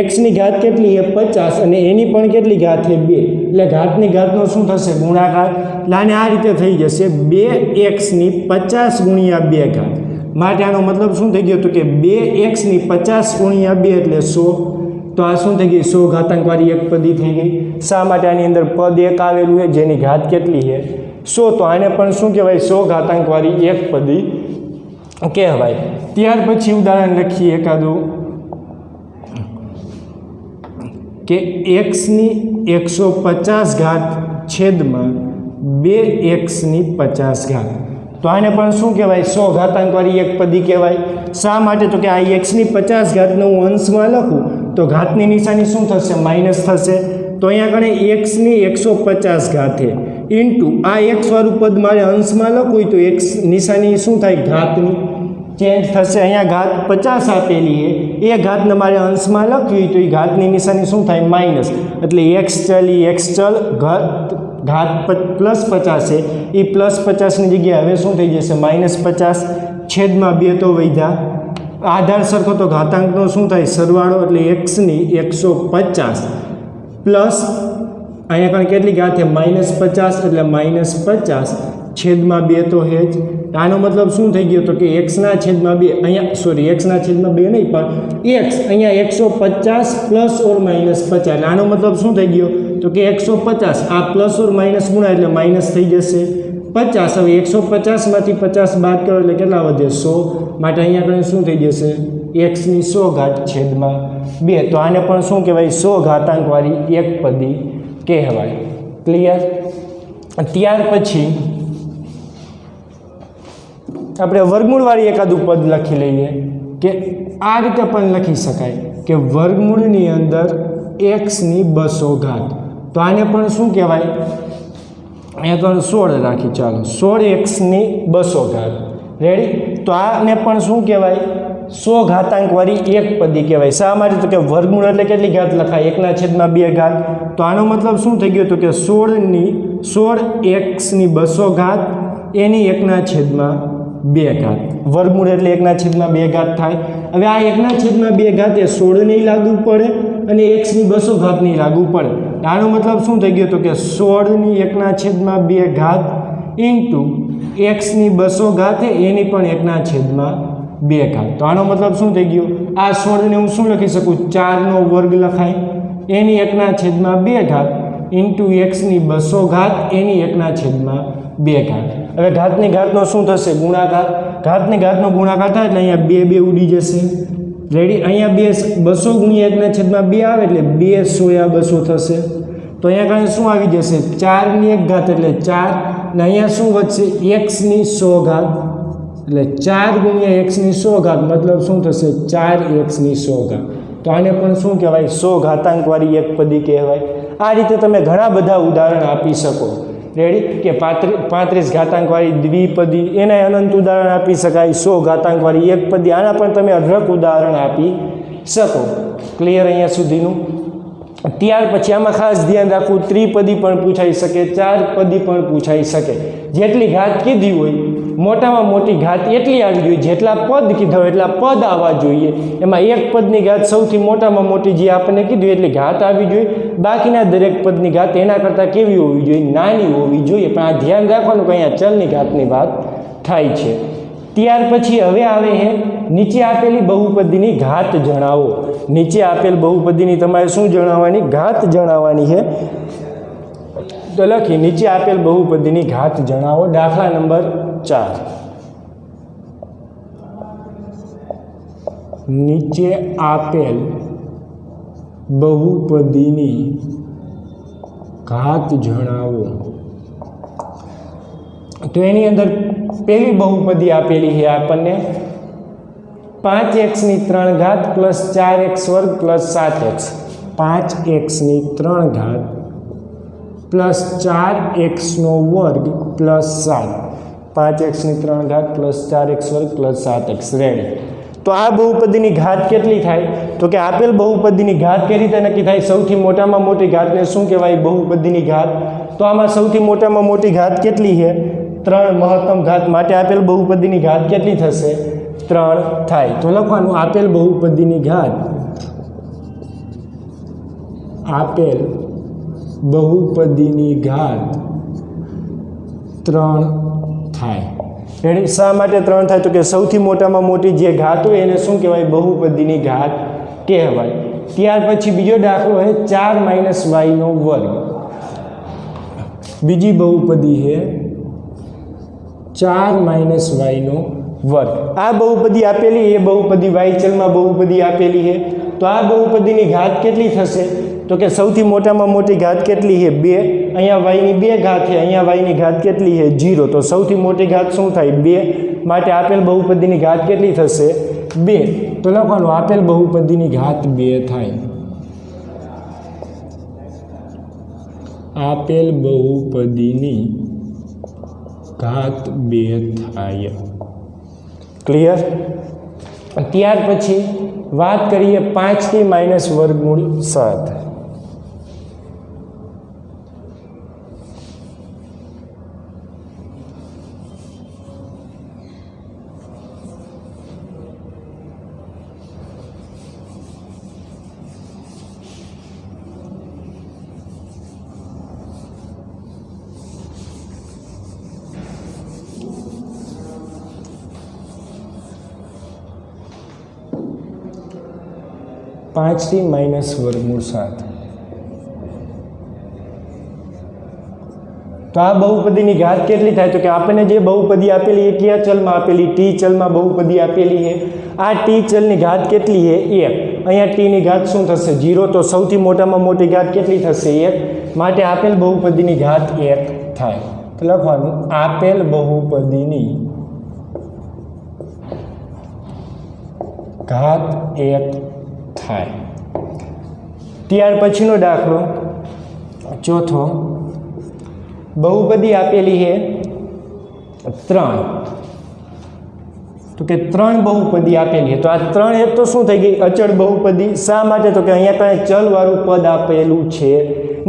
x ની ઘાત કેટલી છે 50 અને એની પણ કેટલી ઘાત છે 2 એટલે ઘાતની ઘાતનો શું થશે ગુણાકાર લાને આ રીતે થઈ જશે 2x ની 50 ગુણ્યા 2 ઘાત માટે આનો મતલબ શું થઈ ગયો તો કે 2x ની 50 ગુણ્યા 2 એટલે 100 તો આ શું થઈ ગઈ 100 ઘાતાંકવાળી એક પદી થઈ ગઈ શા માટે આની અંદર પદ એક આવેલું છે જેની ઘાત કેટલી છે 100 તો આને પણ શું કહેવાય 100 ઘાતાંકવાળી એક પદી કહેવાય। ત્યાર પછી ઉદાહરણ લખીએ એકાદું કે x ની 150 ઘાત છેદમાં 2x ની 50 ઘાત તો આને પણ શું કહેવાય 100 ઘાતાંકવાળી એક પદી કહેવાય શા માટે તો કે આ x ની 50 ઘાતને હું અંશમાં લખું તો ઘાતની નિશાની શું થશે માઇનસ થશે તો અહીંયા કણે x ની 150 ઘાત છે ઇન્ટુ આ x વાળું પદ મારે અંશમાં લખવું તો x નિશાની શું થાય ઘાતની ચેન્જ થશે અહીંયા ઘાત 50 આપેલી છે એ ઘાતને મારે અંશમાં લખવી તો એ ઘાતની નિશાની શું થાય માઇનસ એટલે x ચલ ઘાત પ્લસ 50 છે એ પ્લસ 50ની જગ્યાએ હવે શું થઈ જશે -50 છેદમાં 2 તો વધ્યા આધાર સરખો તો ઘાતાંકનો શું થાય સરવાળો એટલે x ની 150 પ્લસ અહીંયા પણ કેટલી ઘાત છે -50 એટલે -50 છેદમાં 2 તો છે જ આનો મતલબ શું થઈ ગયો તો કે x ના છેદમાં 2 અહીંયા સોરી x ના છેદમાં 2 નહીં પણ x અહીંયા 150 પ્લસ ઓર -50 એટલે આનો મતલબ શું થઈ ગયો તો કે 150 આ પ્લસ ઓર માઇનસ ગુણા એટલે માઇનસ થઈ જશે 50 હવે 150 માંથી 50 બાદ કરો એટલે કેટલા વધે 100 માટે અહીંયા આગળ શું થઈ જશે x ની 100 ઘાત છેદમાં 2 તો આને પણ શું કહેવાય 100 ઘાતાંકવાળી એક પદી કહેવાય। ક્લિયર? ત્યાર પછી આપણે વર્ગમૂળવાળી એકાદું પદ લખી લઈએ કે આ રીતે પણ લખી શકાય કે વર્ગમૂળની અંદર x ની 200 ઘાત તો આને પણ શું કહેવાય અહીંયા તો 16 રાખી ચાલો 16x ની 200 ઘાત રેડી તો આને પણ શું કહેવાય 100 ઘાતાંકવાળી એક પદી કહેવાય શા માટે તો કે વર્ગમૂળ એટલે કેટલી ઘાત લખાય 1/2 ઘાત તો આનો મતલબ શું થઈ ગયો તો કે 16x ની 200 ઘાત એની 1/2 ઘાત વર્ગમૂળ એટલે 1/2 ઘાત થાય હવે આ 1/2 ઘાત એ 16 નહીં લાગુ પડે અને x ની 200 ઘાત નહીં લાગુ પડે આનો મતલબ શું થઈ ગયો તો કે 16 ની 1/2 ઘાત ઇન્ટુ x ની 200 ઘાત એની પણ 1/2 ઘાત તો આનો મતલબ શું થઈ ગયો આ 16 ને હું શું લખી શકું 4 નો વર્ગ લખાય એની 1/2 ઘાત ઇન્ટુ x ની 200 ઘાત એની 1/2 ઘાત હવે ઘાતની ઘાતનો શું થશે ગુણાકાર ઘાતની ઘાતનો ગુણાકાર થાય એટલે અહીંયા 2 ઉડી જશે રેડી અહીંયા 200 ગુણ્યા 1/2 આવે એટલે 2 સોયા 200 થશે તો અહીંયા કાંઈ શું આવી જશે 4 ની 1 ઘાત એટલે 4 ને અહીંયા શું વધશે x ની 100 ઘાત એટલે 4 ગુણ્યા x ની 100 ઘાત મતલબ શું થશે 4x ની 100 ઘાત તો આને પણ શું કહેવાય 100 ઘાતાંકવાળી એક પદી કહેવાય। આ રીતે તમે ઘણા બધા ઉદાહરણ આપી શકો રેડી કે 35 ઘાતાંકવાળી દ્વિપદી એના અનંત ઉદાહરણ આપી શકાય 100 ઘાતાંકવાળી એક પદી આના પણ તમે અઢળક ઉદાહરણ આપી શકો। ક્લિયર અહીંયા સુધીનું? ત્યાર પછી આમાં ખાસ ધ્યાન રાખવું ત્રિપદી પણ પૂછાઈ શકે 4 પદી પણ પૂછાઈ શકે જેટલી ઘાત કીધી હોય મોટામાં મોટી ઘાત એટલી આવી જોઈએ જેટલા પદ કીધા હોય એટલા પદ આવવા જોઈએ એમાં એક પદની ઘાત સૌથી મોટામાં મોટી જે આપણને કીધું એટલી ઘાત આવી જોઈએ બાકીના દરેક પદની ઘાત એના કરતાં કેવી હોવી જોઈએ નાની હોવી જોઈએ પણ આ ધ્યાન રાખવાનું કે અહીંયા ચલની ઘાતની વાત થાય છે। ત્યાર પછી હવે આવે છે નીચે આપેલી બહુપદીની ઘાત જણાવો નીચે આપેલ બહુપદીની તમારે શું જણાવવાની ઘાત જણાવવાની છે તો લખી નીચે આપેલ બહુપદીની ઘાત જણાવો. દાખલા નંબર 4. નીચે આપેલ બહુપદીની ઘાત જણાવો. તો એની અંદર પહેલી બહુપદી આપેલી છે આપણને 5x ની 3 ઘાત પ્લસ 4x વર્ગ પ્લસ 7x. 5x ની 3 ઘાત પ્લસ 4x નો વર્ગ પ્લસ 7. 5x ની 3 ઘાત પ્લસ 4x વર્ગ પ્લસ 7x. રેડી. તો આ બહુપદીની ઘાત કેટલી થાય? તો કે આપેલ બહુપદીની ઘાત કઈ રીતે નક્કી થાય? સૌથી મોટામાં મોટી ઘાતને શું કહેવાય? બહુપદીની ઘાત. તો આમાં સૌથી મોટામાં મોટી ઘાત કેટલી છે? 3. મહત્તમ ઘાત માટે આપેલ બહુપદીની ઘાત કેટલી થશે? 3 થાય. તો લખવાનું આપેલ બહુપદીની ઘાત, આપેલ બહુપદીની ઘાત 3 થાય. રેડી. શા માટે 3 થાય? તો કે સૌથી મોટામાં મોટી જે ઘાત હોય એને શું કહેવાય? બહુપદીની ઘાત કહેવાય. ત્યાર પછી બીજો દાખલો છે 4 - y નો વર્ગ. બીજી બહુપદી છે 4 - y નો વર્ગ. આ બહુપદી આપેલી, એ બહુપદી y ચલમાં બહુપદી આપેલી છે. તો આ બહુપદીની ઘાત કેટલી થશે? તો કે સૌથી મોટામાં મોટી ઘાત કેટલી છે? 2. અહીંયા y ની 2 ઘાત છે, અહીંયા y ની ઘાત કેટલી છે? 0. તો સૌથી મોટી ઘાત શું થાય? 2. માટે આપેલ બહુપદીની ઘાત કેટલી થશે? 2. તો લખવાનું આપેલ બહુપદીની ઘાત 2 થાય. આપેલ બહુપદીની ઘાત 2 થાય. ક્લિયર? ત્યાર પછી વાત કરીએ 5t - વર્ગમૂળ 7. -t વર્ગમૂળ 7. તો આ બહુપદીની ઘાત કેટલી થાય? તો કે આપણને જે બહુપદી આપેલી એ કયા ચલમાં આપેલી? t ચલમાં બહુપદી આપેલી છે. આ t ચલની ઘાત કેટલી છે? 1. અહીંયા t ની ઘાત શું થશે? 0. તો સૌથી મોટામાં મોટી ઘાત કેટલી થશે? 1. માટે આપેલ બહુપદીની ઘાત 1 થાય. તો લખવાનું આપેલ બહુપદીની ઘાત 1 થાય. ત્યાર પછીનો દાખલો ચોથો. બહુપદી આપેલી છે 3. તો કે 3 બહુપદી આપેલી છે. તો આ 3 એક તો શું થઈ ગઈ? અચળ બહુપદી. શા માટે? તો કે અહીંયા કાંઈ ચલવાળું પદ આપેલું છે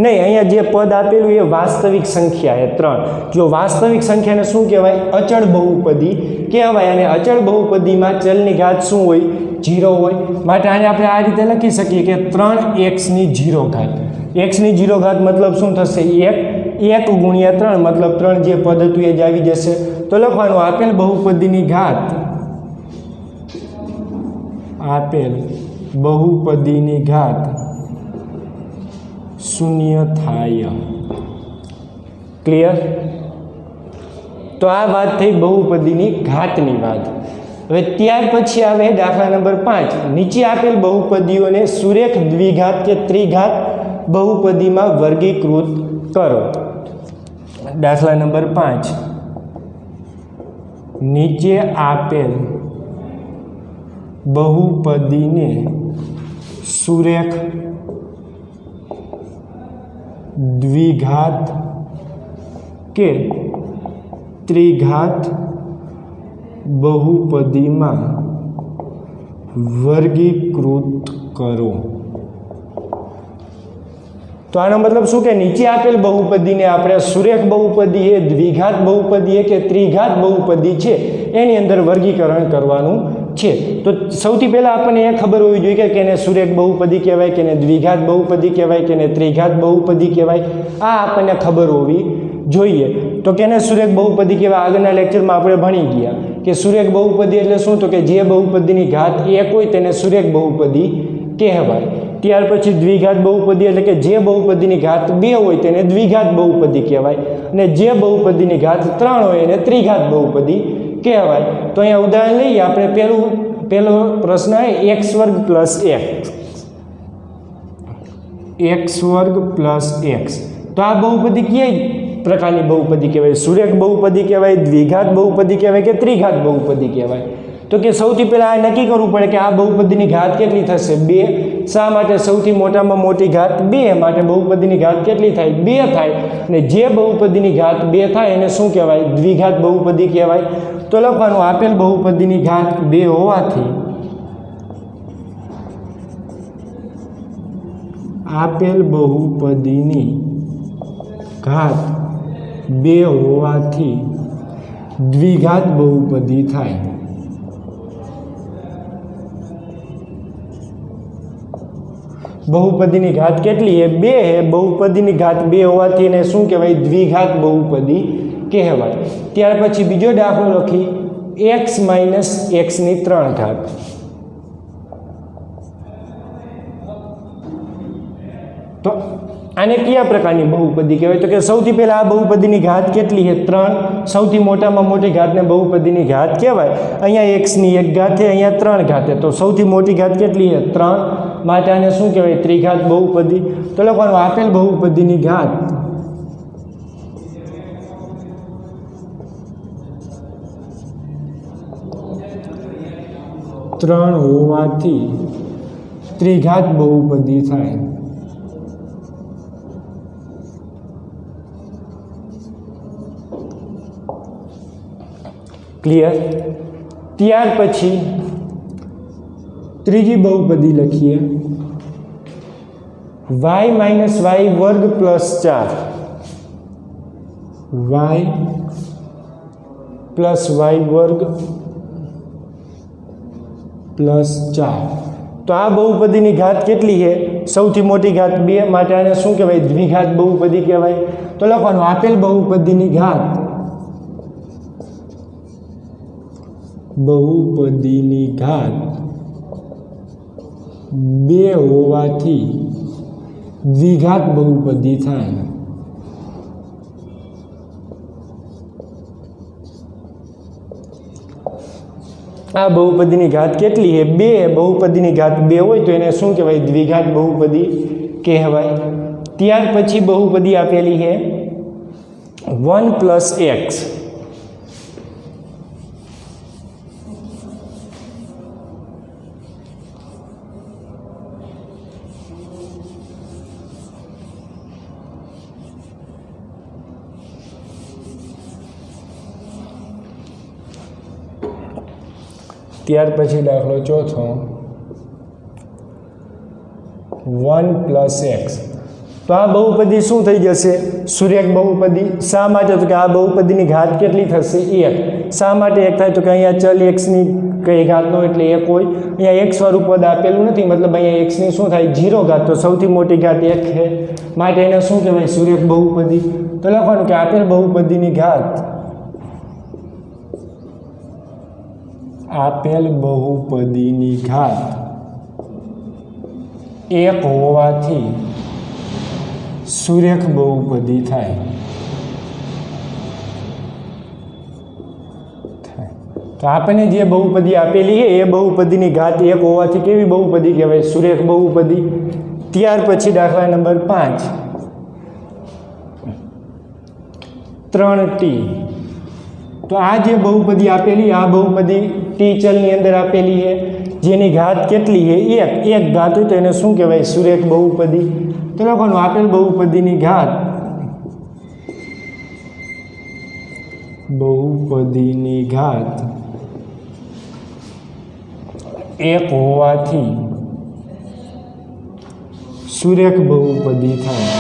નહીં. અહીંયા જે પદ આપેલું એ વાસ્તવિક સંખ્યા છે 3. જો વાસ્તવિક સંખ્યાને શું કહેવાય? અચળ બહુપદી કહેવાય. અને અચળ બહુપદીમાં ચલની ઘાત શું હોય? 0 હોય. માટે આને આપણે આ રીતે લખી શકીએ કે 3x ની 0 ઘાત. x ની 0 ઘાત મતલબ શું થશે? 1 ગુણ્યા 3 મતલબ 3 જે પદ હતું એ જ આવી જશે. તો લખવાનું આપેલ બહુપદીની ઘાત, આપેલ બહુપદીની ઘાત 0 થાય. ક્લિયર? તો આ વાત થઈ બહુપદીની ઘાતની વાત. હવે ત્યાર પછી આવે દાખલા નંબર 5. નીચે આપેલ બહુપદીઓને સુરેખ દ્વિઘાત કે ત્રિઘાત બહુપદીમાં વર્ગીકૃત કરો. દાખલા નંબર 5. નીચે આપેલ બહુપદીને સુરેખ દ્વિઘાત કે ત્રિઘાત બહુપદીમાં વર્ગીકૃત કરો. તો આનો મતલબ શું કે નીચે આપેલ બહુપદીને આપણે સુરેખ બહુપદી છે, દ્વિઘાત બહુપદી છે કે ત્રિઘાત બહુપદી છે એની અંદર વર્ગીકરણ કરવાનું છે. તો સૌથી પહેલા આપણને એ ખબર હોવી જોઈએ કે એને સુરેખ બહુપદી કહેવાય, કે એને દ્વિઘાત બહુપદી કહેવાય, કે એને ત્રિઘાત બહુપદી કહેવાય. આ આપણને ખબર હોવી જોઈએ. તો કેને સુરેખ બહુપદી કહેવાય? આગળના લેક્ચરમાં આપણે ભણી ગયા કે સુરેખ બહુપદી એટલે શું? તો કે જે બહુપદીની ઘાત 1 હોય તેને સુરેખ બહુપદી કહેવાય. ત્યાર પછી દ્વિઘાત બહુપદી એટલે કે જે બહુપદીની ઘાત 2 હોય તેને દ્વિઘાત બહુપદી કહેવાય અને જે બહુપદીની ઘાત 3 હોય એને ત્રિઘાત બહુપદી કહેવાય. તો અહીંયા ઉદાહરણ લઈએ આપણે. પહેલો પ્રશ્ન છે x વર્ગ પ્લસ x વર્ગ પ્લસ x. તો આ બહુપદી કઈ પ્રકારની બહુપદી કહેવાય? સુરેખ બહુપદી કહેવાય, દ્વિઘાત બહુપદી કહેવાય કે ત્રિઘાત બહુપદી કહેવાય? તો કે સૌથી પહેલાં આ નક્કી કરવું પડે કે આ બહુપદીની ઘાત કેટલી થશે? 2. શા માટે? સૌથી મોટામાં મોટી ઘાત 2 માટે બહુપદીની ઘાત કેટલી થાય? 2 થાય. અને જે બહુપદીની ઘાત 2 થાય એને શું કહેવાય? દ્વિઘાત બહુપદી કહેવાય. તો લખવાનું આપેલ બહુપદીની ઘાત 2 હોવાથી આપેલ બહુપદીની ઘાત 2 હોવાથી દ્વિઘાત બહુપદી થાય. બહુપદીની ઘાત કેટલી છે? 2 છે. બહુપદીની ઘાત 2 હોવાથી એને શું કહેવાય? દ્વિઘાત બહુપદી કહેવાય. ત્યાર પછી બીજો દાખલો લખી x માઇનસ x ની 3 ઘાત. તો આને કયા પ્રકારની બહુપદી કહેવાય? તો કે સૌથી પહેલાં આ બહુપદીની ઘાત કેટલી છે? 3. સૌથી મોટામાં મોટી ઘાતને બહુપદીની ઘાત કહેવાય. અહીંયા x ની 1 ઘાત છે, અહીંયા 3 ઘાત છે. તો સૌથી મોટી ઘાત કેટલી છે? 3. માટે આને શું કહેવાય? ત્રિઘાત બહુપદી. તો લખવાનું આપેલ બહુપદીની ઘાત 3 હોવાથી ત્રિઘાત બહુપદી થાય. ક્લિયર? ત્યાર પછી ત્રીજી બહુપદી લખીએ y માઇનસ y વર્ગ પ્લસ 4. y પ્લસ y વર્ગ પ્લસ 4. તો આ બહુપદીની ઘાત કેટલી છે? સૌથી મોટી ઘાત 2 માટે આને શું કહેવાય? દ્વિઘાત બહુપદી કહેવાય. તો લખવાનું આપેલ બહુપદીની ઘાત 2 હોવાથી દ્વિઘાત બહુપદી થાય. આ બહુપદીની ઘાત કેટલી છે? 2. બહુપદીની ઘાત 2 હોય તો એને શું કહેવાય? દ્વિઘાત બહુપદી કહેવાય. ત્યાર પછી બહુપદી આપેલી છે 1 પ્લસ x. ત્યાર પછી દાખલો ચોથો 1 પ્લસ x. તો આ બહુપદી શું થઈ જશે? સુરેખ બહુપદી. શા માટે? તો કે આ બહુપદીની ઘાત કેટલી થશે? 1. શા માટે 1 થાય? તો કે અહીંયા ચલ x ની કઈ ઘાત નો એટલે 1 હોય. અહીંયા x વાળું પદ આપેલું નથી, મતલબ અહીંયા x ની શું થાય? 0 ઘાત. તો સૌથી મોટી ઘાત 1 છે માટે એને શું કહેવાય? સુરેખ બહુપદી. તો લખવાનું કે આપેલ બહુપદીની ઘાત એક હોવાથી સુરેખ બહુપદી થાય. તો આપણને જે બહુપદી આપેલી છે એ બહુપદીની ઘાત 1 હોવાથી કેવી બહુપદી કહેવાય? સુરેખ બહુપદી. ત્યાર પછી દાખલા નંબર 5 3t. તો આ જે બહુપદી આપેલી, આ બહુપદી ટી ચલની અંદર આપેલી છે, જેની ઘાત કેટલી છે? 1 ઘાત હોય તો એને શું કહેવાય? સુરેખ બહુપદી. તો લખવાનું આપેલ બહુપદીની ઘાત 1 હોવાથી સુરેખ બહુપદી થાય.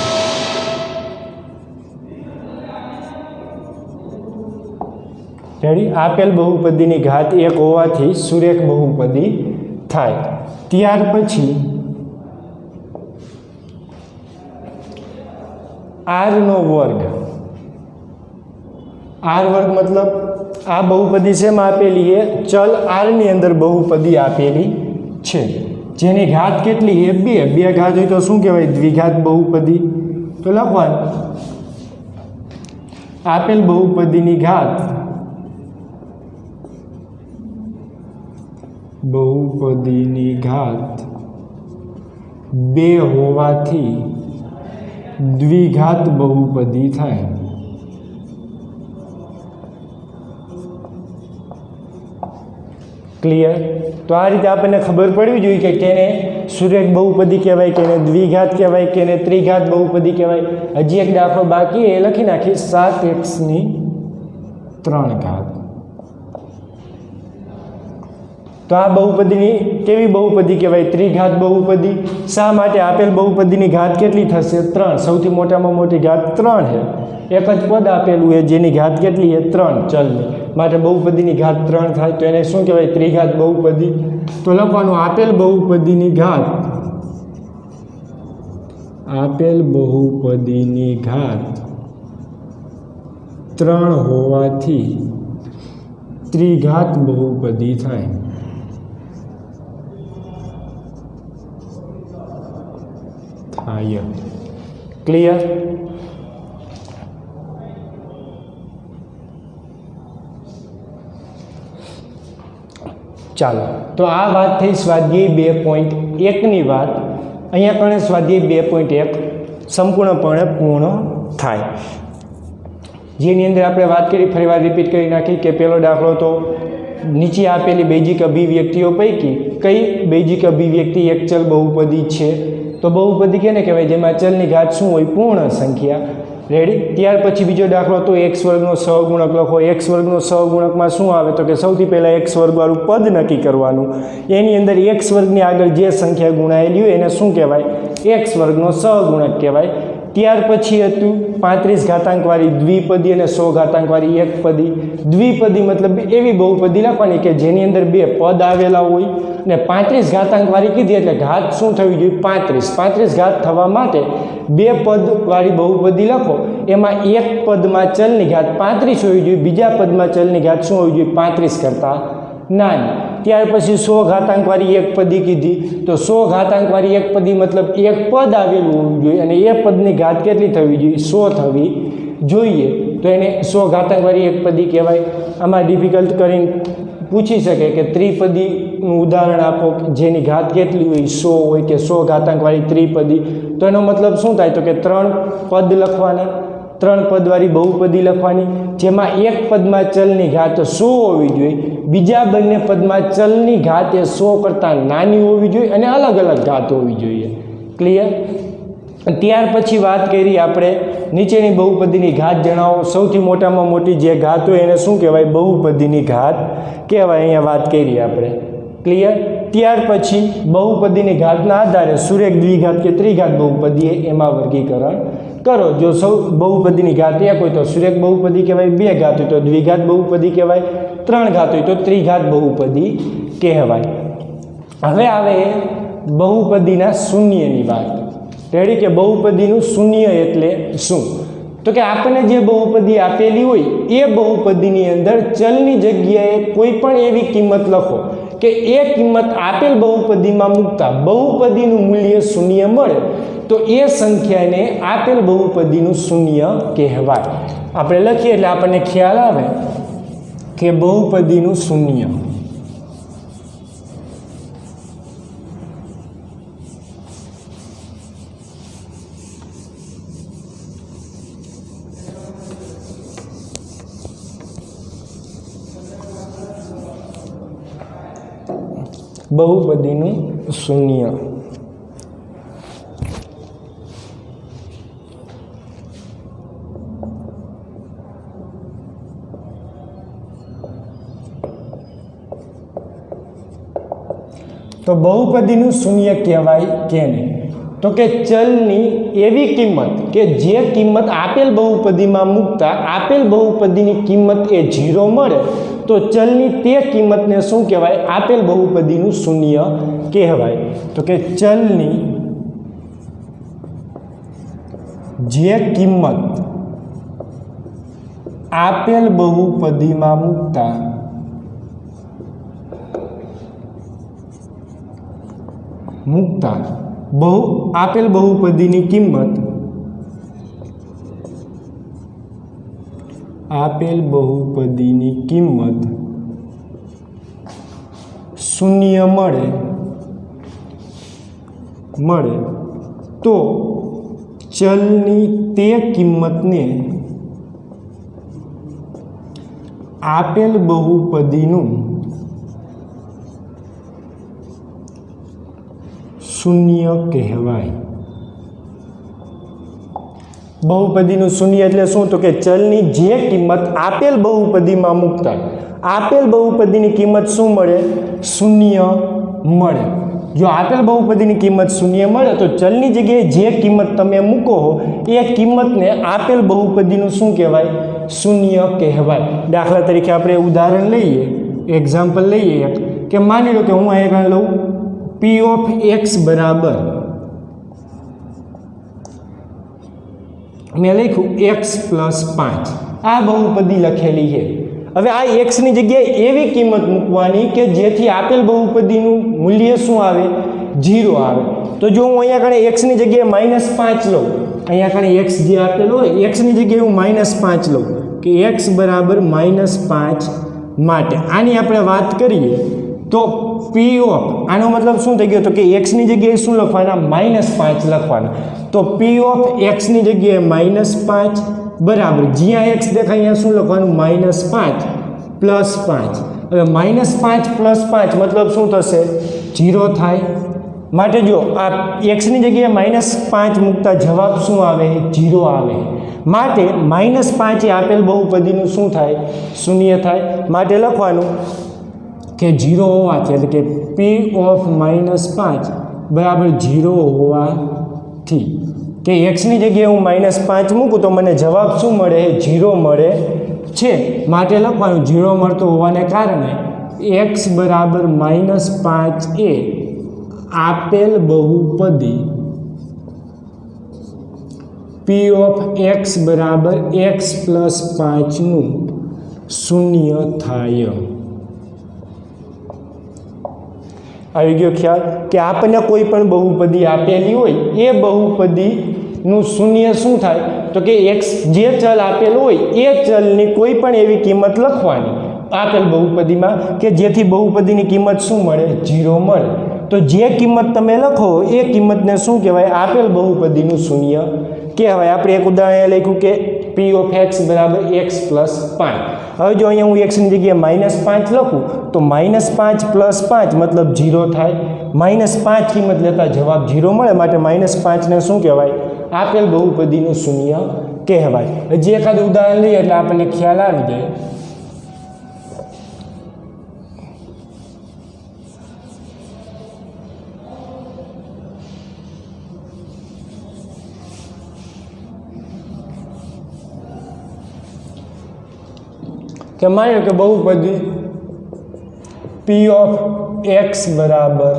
રેડી? આપેલ બહુપદીની ઘાત 1 હોવાથી સુરેખ બહુપદી થાય. ત્યાર પછી r નો વર્ગ. r વર્ગ મતલબ આ બહુપદી શેમાં આપેલી છે? ચલ r ની અંદર બહુપદી આપેલી છે. જેની ઘાત કેટલી એ 2 ઘાત હોય તો શું કહેવાય? દ્વિઘાત બહુપદી. તો લખવાનું આપેલ બહુપદીની ઘાત બે હોવાથી દ્વિઘાત બહુપદી થાય. ક્લિયર? તો આ રીતે આપણને ખબર પડવી જોઈએ કે કેને સુરેખ બહુપદી કહેવાય, કેને દ્વિઘાત કહેવાય, કેને ત્રિઘાત બહુપદી કહેવાય. હજી એક દાખલો બાકી એ લખી નાખી 7x3 ઘાત. તો આ બહુપદીની કેવી બહુપદી કહેવાય? ત્રિઘાત બહુપદી. શા માટે? આપેલ બહુપદીની ઘાત કેટલી થશે? 3. સૌથી મોટામાં મોટી ઘાત 3 છે. એક જ પદ આપેલું છે જેની ઘાત કેટલી છે? 3 ચલની. માટે બહુપદીની ઘાત 3 થાય તો એને શું કહેવાય? ત્રિઘાત બહુપદી. તો લખવાનું આપેલ બહુપદીની ઘાત 3 હોવાથી ત્રિઘાત બહુપદી થાય. ક્લિયર? ચાલો, તો આ વાત થઈ સ્વાધ્યાય 2.1ની વાત. અહીંયા કણે સ્વાધ્યાય 2.1 સંપૂર્ણપણે પૂર્ણ થાય, જેની અંદર આપણે વાત કરી. ફરીવાર રિપીટ કરી નાખી કે પહેલો દાખલો તો નીચે આપેલી બેઝિક અભિવ્યક્તિઓ પૈકી કઈ બેઝિક અભિવ્યક્તિ એક ચલ બહુપદી છે? તો બહુપદી કેને કહેવાય? જેમાં ચલની ઘાત શું હોય? પૂર્ણ સંખ્યા. રેડી? ત્યાર પછી બીજો દાખલો તો x વર્ગનો સહગુણક લખો. x વર્ગનો સહગુણકમાં શું આવે? તો કે સૌથી પહેલાં x વર્ગવાળું પદ નક્કી કરવાનું. એની અંદર x વર્ગની આગળ જે સંખ્યા ગુણાયેલી હોય એને શું કહેવાય? x વર્ગનો સહગુણક કહેવાય. ત્યાર પછી હતું 35 ઘાતાંકવાળી દ્વિપદી અને 100 ઘાતાંકવાળી એકપદી. દ્વિપદી મતલબ એવી બહુપદી લખવાની કે જેની અંદર 2 પદ આવેલા હોય ને 35 ઘાતાંકવાળી કીધી એટલે ઘાત શું થવી જોઈએ? 35 ઘાત થવા માટે 2 પદવાળી બહુપદી લખો. એમાં એક પદમાં ચલની ઘાત 35 હોવી જોઈએ, બીજા પદમાં ચલની ઘાત શું હોવી જોઈએ? 35 કરતાં નાની. ત્યાર પછી 100 ઘાતાંકવાળી એકપદી કીધી. તો 100 ઘાતાંકવાળી એકપદી મતલબ એક પદ આવેલું હોવું જોઈએ અને એ પદની ઘાત કેટલી થવી જોઈએ? 100 થવી જોઈએ. તો એને 100 ઘાતાંકવાળી એકપદી કહેવાય. આમાં ડિફિકલ્ટ કરીને પૂછી શકે કે ત્રિપદીનું ઉદાહરણ આપો જેની ઘાત કેટલી હોય? 100 હોય કે 100 ઘાતાંકવાળી ત્રિપદી. તો એનો મતલબ શું થાય? તો કે 3 પદ લખવાના, 3 પદવાળી બહુપદી લખવાની, જેમાં એક પદમાં ચલની ઘાત 100 હોવી જોઈએ, બીજા બંને પદમાં ચલની ઘાત એ 100 કરતાં નાની હોવી જોઈએ અને અલગ અલગ ઘાત હોવી જોઈએ. ક્લિયર? ત્યાર પછી વાત કરી આપણે નીચેની બહુપદીની ઘાત જણાવો. સૌથી મોટામાં મોટી જે ઘાત હોય એને શું કહેવાય? બહુપદીની ઘાત કહેવાય. અહીંયા વાત કરી આપણે. ક્લિયર? ત્યાર પછી બહુપદીની ઘાતના આધારે સુરેખ દ્વિઘાત કે ત્રિઘાત બહુપદી એમાં વર્ગીકરણ કરો. જો બહુપદીની ઘાત 1 હોય તો સુરેખ બહુપદી કહેવાય, 2 ઘાત હોય તો દ્વિઘાત બહુપદી કહેવાય, 3 ઘાત હોય તો ત્રિઘાત બહુપદી કહેવાય. હવે આવે બહુપદીના શૂન્યની વાત. રેડી? કે બહુપદીનું શૂન્ય એટલે શું? તો કે આપણને જે બહુપદી આપેલી હોય એ બહુપદીની અંદર ચલની જગ્યાએ કોઈ પણ એવી કિંમત લખો કે એ કિંમત આપેલ બહુપદીમાં મૂકતા બહુપદીનું મૂલ્ય શૂન્ય મળે તો એ સંખ્યાને આપેલ બહુપદીનું શૂન્ય કહેવાય. આપણે લખીએ એટલે આપણને ખ્યાલ આવે કે બહુપદીનું શૂન્ય. બહુપદીનું શૂન્ય. તો બહુપદીનું શૂન્ય કહેવાય કેને? તો કે ચલની એવી કિંમત કે જે કિંમત આપેલ બહુપદીમાં મૂકતા આપેલ બહુપદીની કિંમત એ 0 મળે તો ચલની તે કિંમતને શું કહેવાય? આપેલ બહુપદીનું શૂન્ય કહેવાય. તો કે ચલની જે કિંમત આપેલ બહુપદીમાં મૂકતા મૂકતા આપેલ બહુપદીની કિંમત શૂન્ય મળે તો ચલની તે કિંમતને આપેલ બહુપદીનું શૂન્ય કહેવાય. બહુપદીનું શૂન્ય એટલે શું? તો કે ચલની જે કિંમત આપેલ બહુપદીમાં મૂકતા આપેલ બહુપદીની કિંમત શું મળે? શૂન્ય મળે. જો આપેલ બહુપદીની કિંમત શૂન્ય મળે તો ચલની જગ્યાએ જે કિંમત તમે મૂકો હો એ કિંમતને આપેલ બહુપદીનું શું કહેવાય? શૂન્ય કહેવાય. દાખલા તરીકે આપણે ઉદાહરણ લઈએ, એક્ઝામ્પલ લઈએ કે માની લો કે હું અહીંયા લઉં પી ઓફ એક્સ બરાબર મેં લખ્યું x + 5. આ બહુપદી લખેલી છે. હવે આ એક્સની જગ્યાએ એવી કિંમત મૂકવાની કે જેથી આપેલ બહુપદીનું મૂલ્ય શું આવે? 0 આવે. તો જો હું અહીંયા કણે એક્સની જગ્યાએ -5 લઉં, અહીંયા કણે એક્સ જે આપેલો હોય એક્સની જગ્યાએ હું -5 લઉં કે x બરાબર -5 માટે આની આપણે વાત કરીએ તો પી ઓફ આનો મતલબ શું થઈ ગયો? તો કે એક્સની જગ્યાએ શું લખવાના? -5 લખવાના. તો પી ઓફ એક્સની જગ્યાએ -5 બરાબર જ્યાં એક્સ દેખાય અહીંયા શું લખવાનું? -5 + 5. હવે -5 + 5 મતલબ શું થશે? 0 થાય. માટે જો આ એક્સની જગ્યાએ -5 મૂકતા જવાબ શું આવે? 0 આવે. માટે -5 એ આપેલ બહુપદીનું શું થાય? શૂન્ય થાય. માટે લખવાનું કે 0 હોવાથી એટલે કે પી ઓફ -5 બરાબર 0 હોવાથી કે એક્સની જગ્યાએ હું -5 મૂકું તો મને જવાબ શું મળે? 0 મળે છે. માટે લખવાનું 0 મળતો હોવાને કારણે x બરાબર -5 એ આપેલ બહુપદી પી ઓફ એક્સ બરાબર x + 5નું શૂન્ય થાય. આવી ગયો ખ્યાલ કે આપણને કોઈ પણ બહુપદી આપેલી હોય એ બહુપદીનું શૂન્ય શું થાય? તો કે x જે ચલ આપેલો હોય એ ચલની કોઈ પણ એવી કિંમત લખવાની આપેલ બહુપદીમાં કે જેથી બહુપદીની કિંમત શું મળે? 0 મળે. તો જે કિંમત તમે લખો એ કિંમતને શું કહેવાય? આપેલ બહુપદીનું શૂન્ય કહેવાય. આપણે એક ઉદાહરણ લખ્યું કે પી ઓફ એક્સ બરાબર x + 5. હવે જો અહીંયા હું એક્સની જગ્યાએ -5 લખું તો -5 + 5 મતલબ 0 થાય. -5 કિંમત લેતા જવાબ 0 મળે. માટે -5 ને શું કહેવાય? આપેલ બહુપદીનું શૂન્ય કહેવાય. હજી એકાદ ઉદાહરણ લઈએ એટલે આપણને ખ્યાલ આવી જાય. કે માની લો કે બહુપદી પી ઓફ એક્સ બરાબર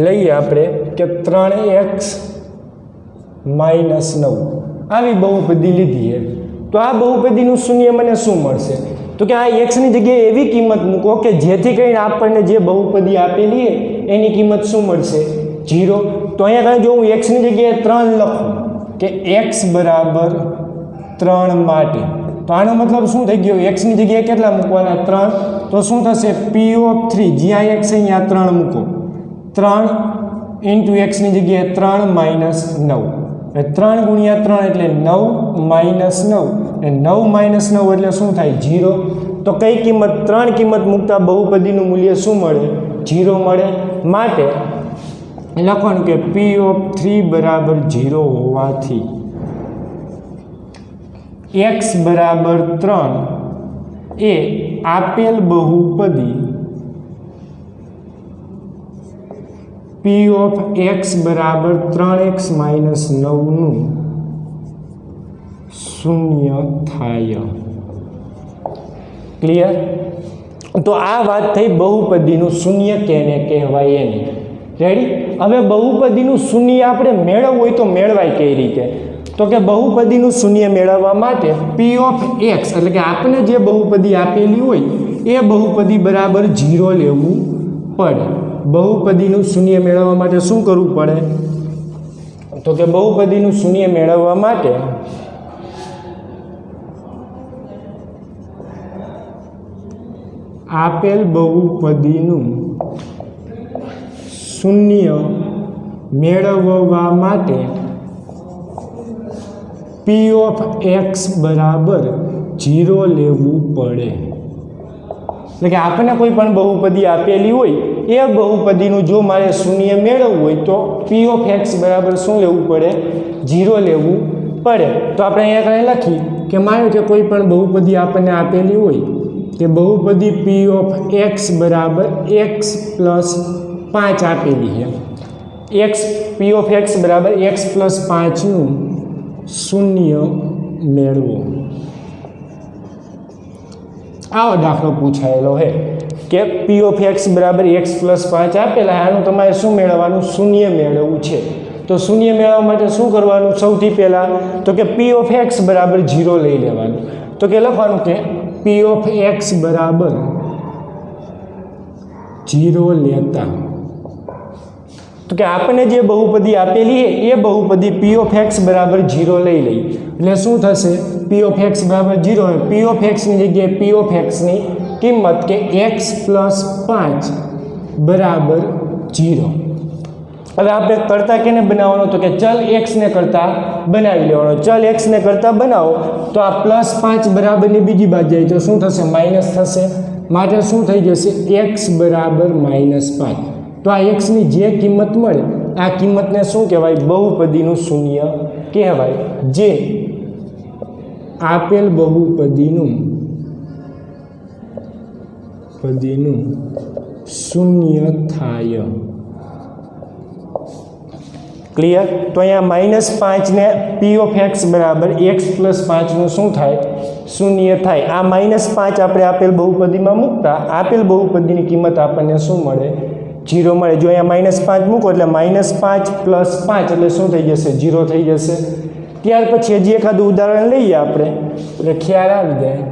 લઈએ આપણે કે 3x - 9 આવી બહુપદી લીધી છે. તો આ બહુપદીનું શૂન્ય મને શું મળશે? તો કે આ એક્સની જગ્યાએ એવી કિંમત મૂકો કે જેથી કરીને આપણને જે બહુપદી આપેલી છે એની કિંમત શું મળશે? 0. તો અહીંયા જો હું એક્સની જગ્યાએ 3 લખું કે x બરાબર 3 માટે તો આનો મતલબ શું થઈ ગયો? એક્સની જગ્યાએ કેટલા મૂકવાના? 3. તો શું થશે? પી ઓફ 3 જ્યાં એક્સ અહીંયા 3 મૂકો 3 × એક્સની જગ્યાએ 3 - 9 3 × 3 એટલે 9 - 9 અને 9 - 9 એટલે શું થાય? 0. તો કઈ કિંમત? 3 કિંમત મૂકતા બહુપદીનું મૂલ્ય શું મળે? 0 મળે. માટે લખવાનું કે પી ઓફ 3 બરાબર 0 હોવાથી x બરાબર 3 એ આપેલ બહુપદી પી ઓફ એક્સ બરાબર 3x - 9નું શૂન્ય થાય. ક્લિયર? તો આ વાત થઈ બહુપદીનું શૂન્ય કેને કહેવાય એની. રેડી? હવે બહુપદીનું શૂન્ય આપણે મેળવવું હોય તો મેળવાય કઈ રીતે? તો કે બહુપદીનું શૂન્ય મેળવવા માટે પી ઓફ એક્સ એટલે કે આપણે જે બહુપદી આપેલી હોય એ બહુપદી બરાબર 0 લેવું પડે. બહુપદીનું શૂન્ય મેળવવા માટે શું કરવું પડે? તો કે બહુપદીનું શૂન્ય મેળવવા માટે આપેલ બહુપદીનું શૂન્ય મેળવવા માટે p ઓફ x બરાબર 0 લેવું પડે. એટલે કે આપણને કોઈ પણ બહુપદી આપેલી હોય એ બહુપદીનું જો મારે શૂન્ય મેળવવું હોય તો p ઓફ x બરાબર શું લેવું પડે? 0 લેવું પડે. તો આપણે અહીંયા કંઈ લખી કે માનો કે કોઈ પણ બહુપદી આપણને આપેલી હોય કે બહુપદી p ઓફ x બરાબર x પ્લસ 5 આપેલી છે. p ઓફ x બરાબર x પ્લસ 5નું શૂન્ય મેળવો. આવો દાખલો પૂછાયેલો છે કે p ઓફ x બરાબર x પ્લસ 5 આપેલા, આનું તમારે શું મેળવવાનું? શૂન્ય મેળવવું છે. તો શૂન્ય મેળવવા માટે શું કરવાનું? સૌથી પહેલાં તો કે p ઓફ x બરાબર 0 લઈ લેવાનું. તો કે લખવાનું કે p ઓફ x બરાબર 0 લેતા, તો કે આપણને જે બહુપદી આપેલી છે એ બહુપદી p ઓફ x બરાબર 0 લઈ લઈ એટલે શું થશે? p ઓફ x બરાબર 0 હોય, p ઓફ x ની જગ્યાએ p ઓફ x ની કિંમત કે x પ્લસ 5 બરાબર 0. હવે આપણે કરતા કેને બનાવવાનો? તો કે ચલ x ને કરતા બનાવી લેવાનો. ચલ x ને કરતા બનાવો તો આ પ્લસ 5 બરાબરની બીજી બાજુ જાય તો શું થશે? માઇનસ થશે. માટે શું થઈ જશે? x બરાબર -5. તો આ x ની જે કિંમત મળે આ કિંમતને શું કહેવાય? બહુપદીનું શૂન્ય કહેવાય. જે આપેલ બહુપદીનું શૂન્ય થાય. ક્લિયર? તો અહીંયા -5 ને p ઓફ x બરાબર x પ્લસ 5નું શું થાય? શૂન્ય થાય. આ -5 આપણે આપેલ બહુપદીમાં મૂકતા આપેલ બહુપદીની કિંમત આપણને શું મળે? 0 મળે. જો અહીંયા -5 મૂકો એટલે -5 પ્લસ 5 એટલે શું થઈ જશે? 0 થઈ જશે. ત્યાર પછી હજી એકાદું ઉદાહરણ લઈએ આપણે એટલે ખ્યાલ આવી જાય.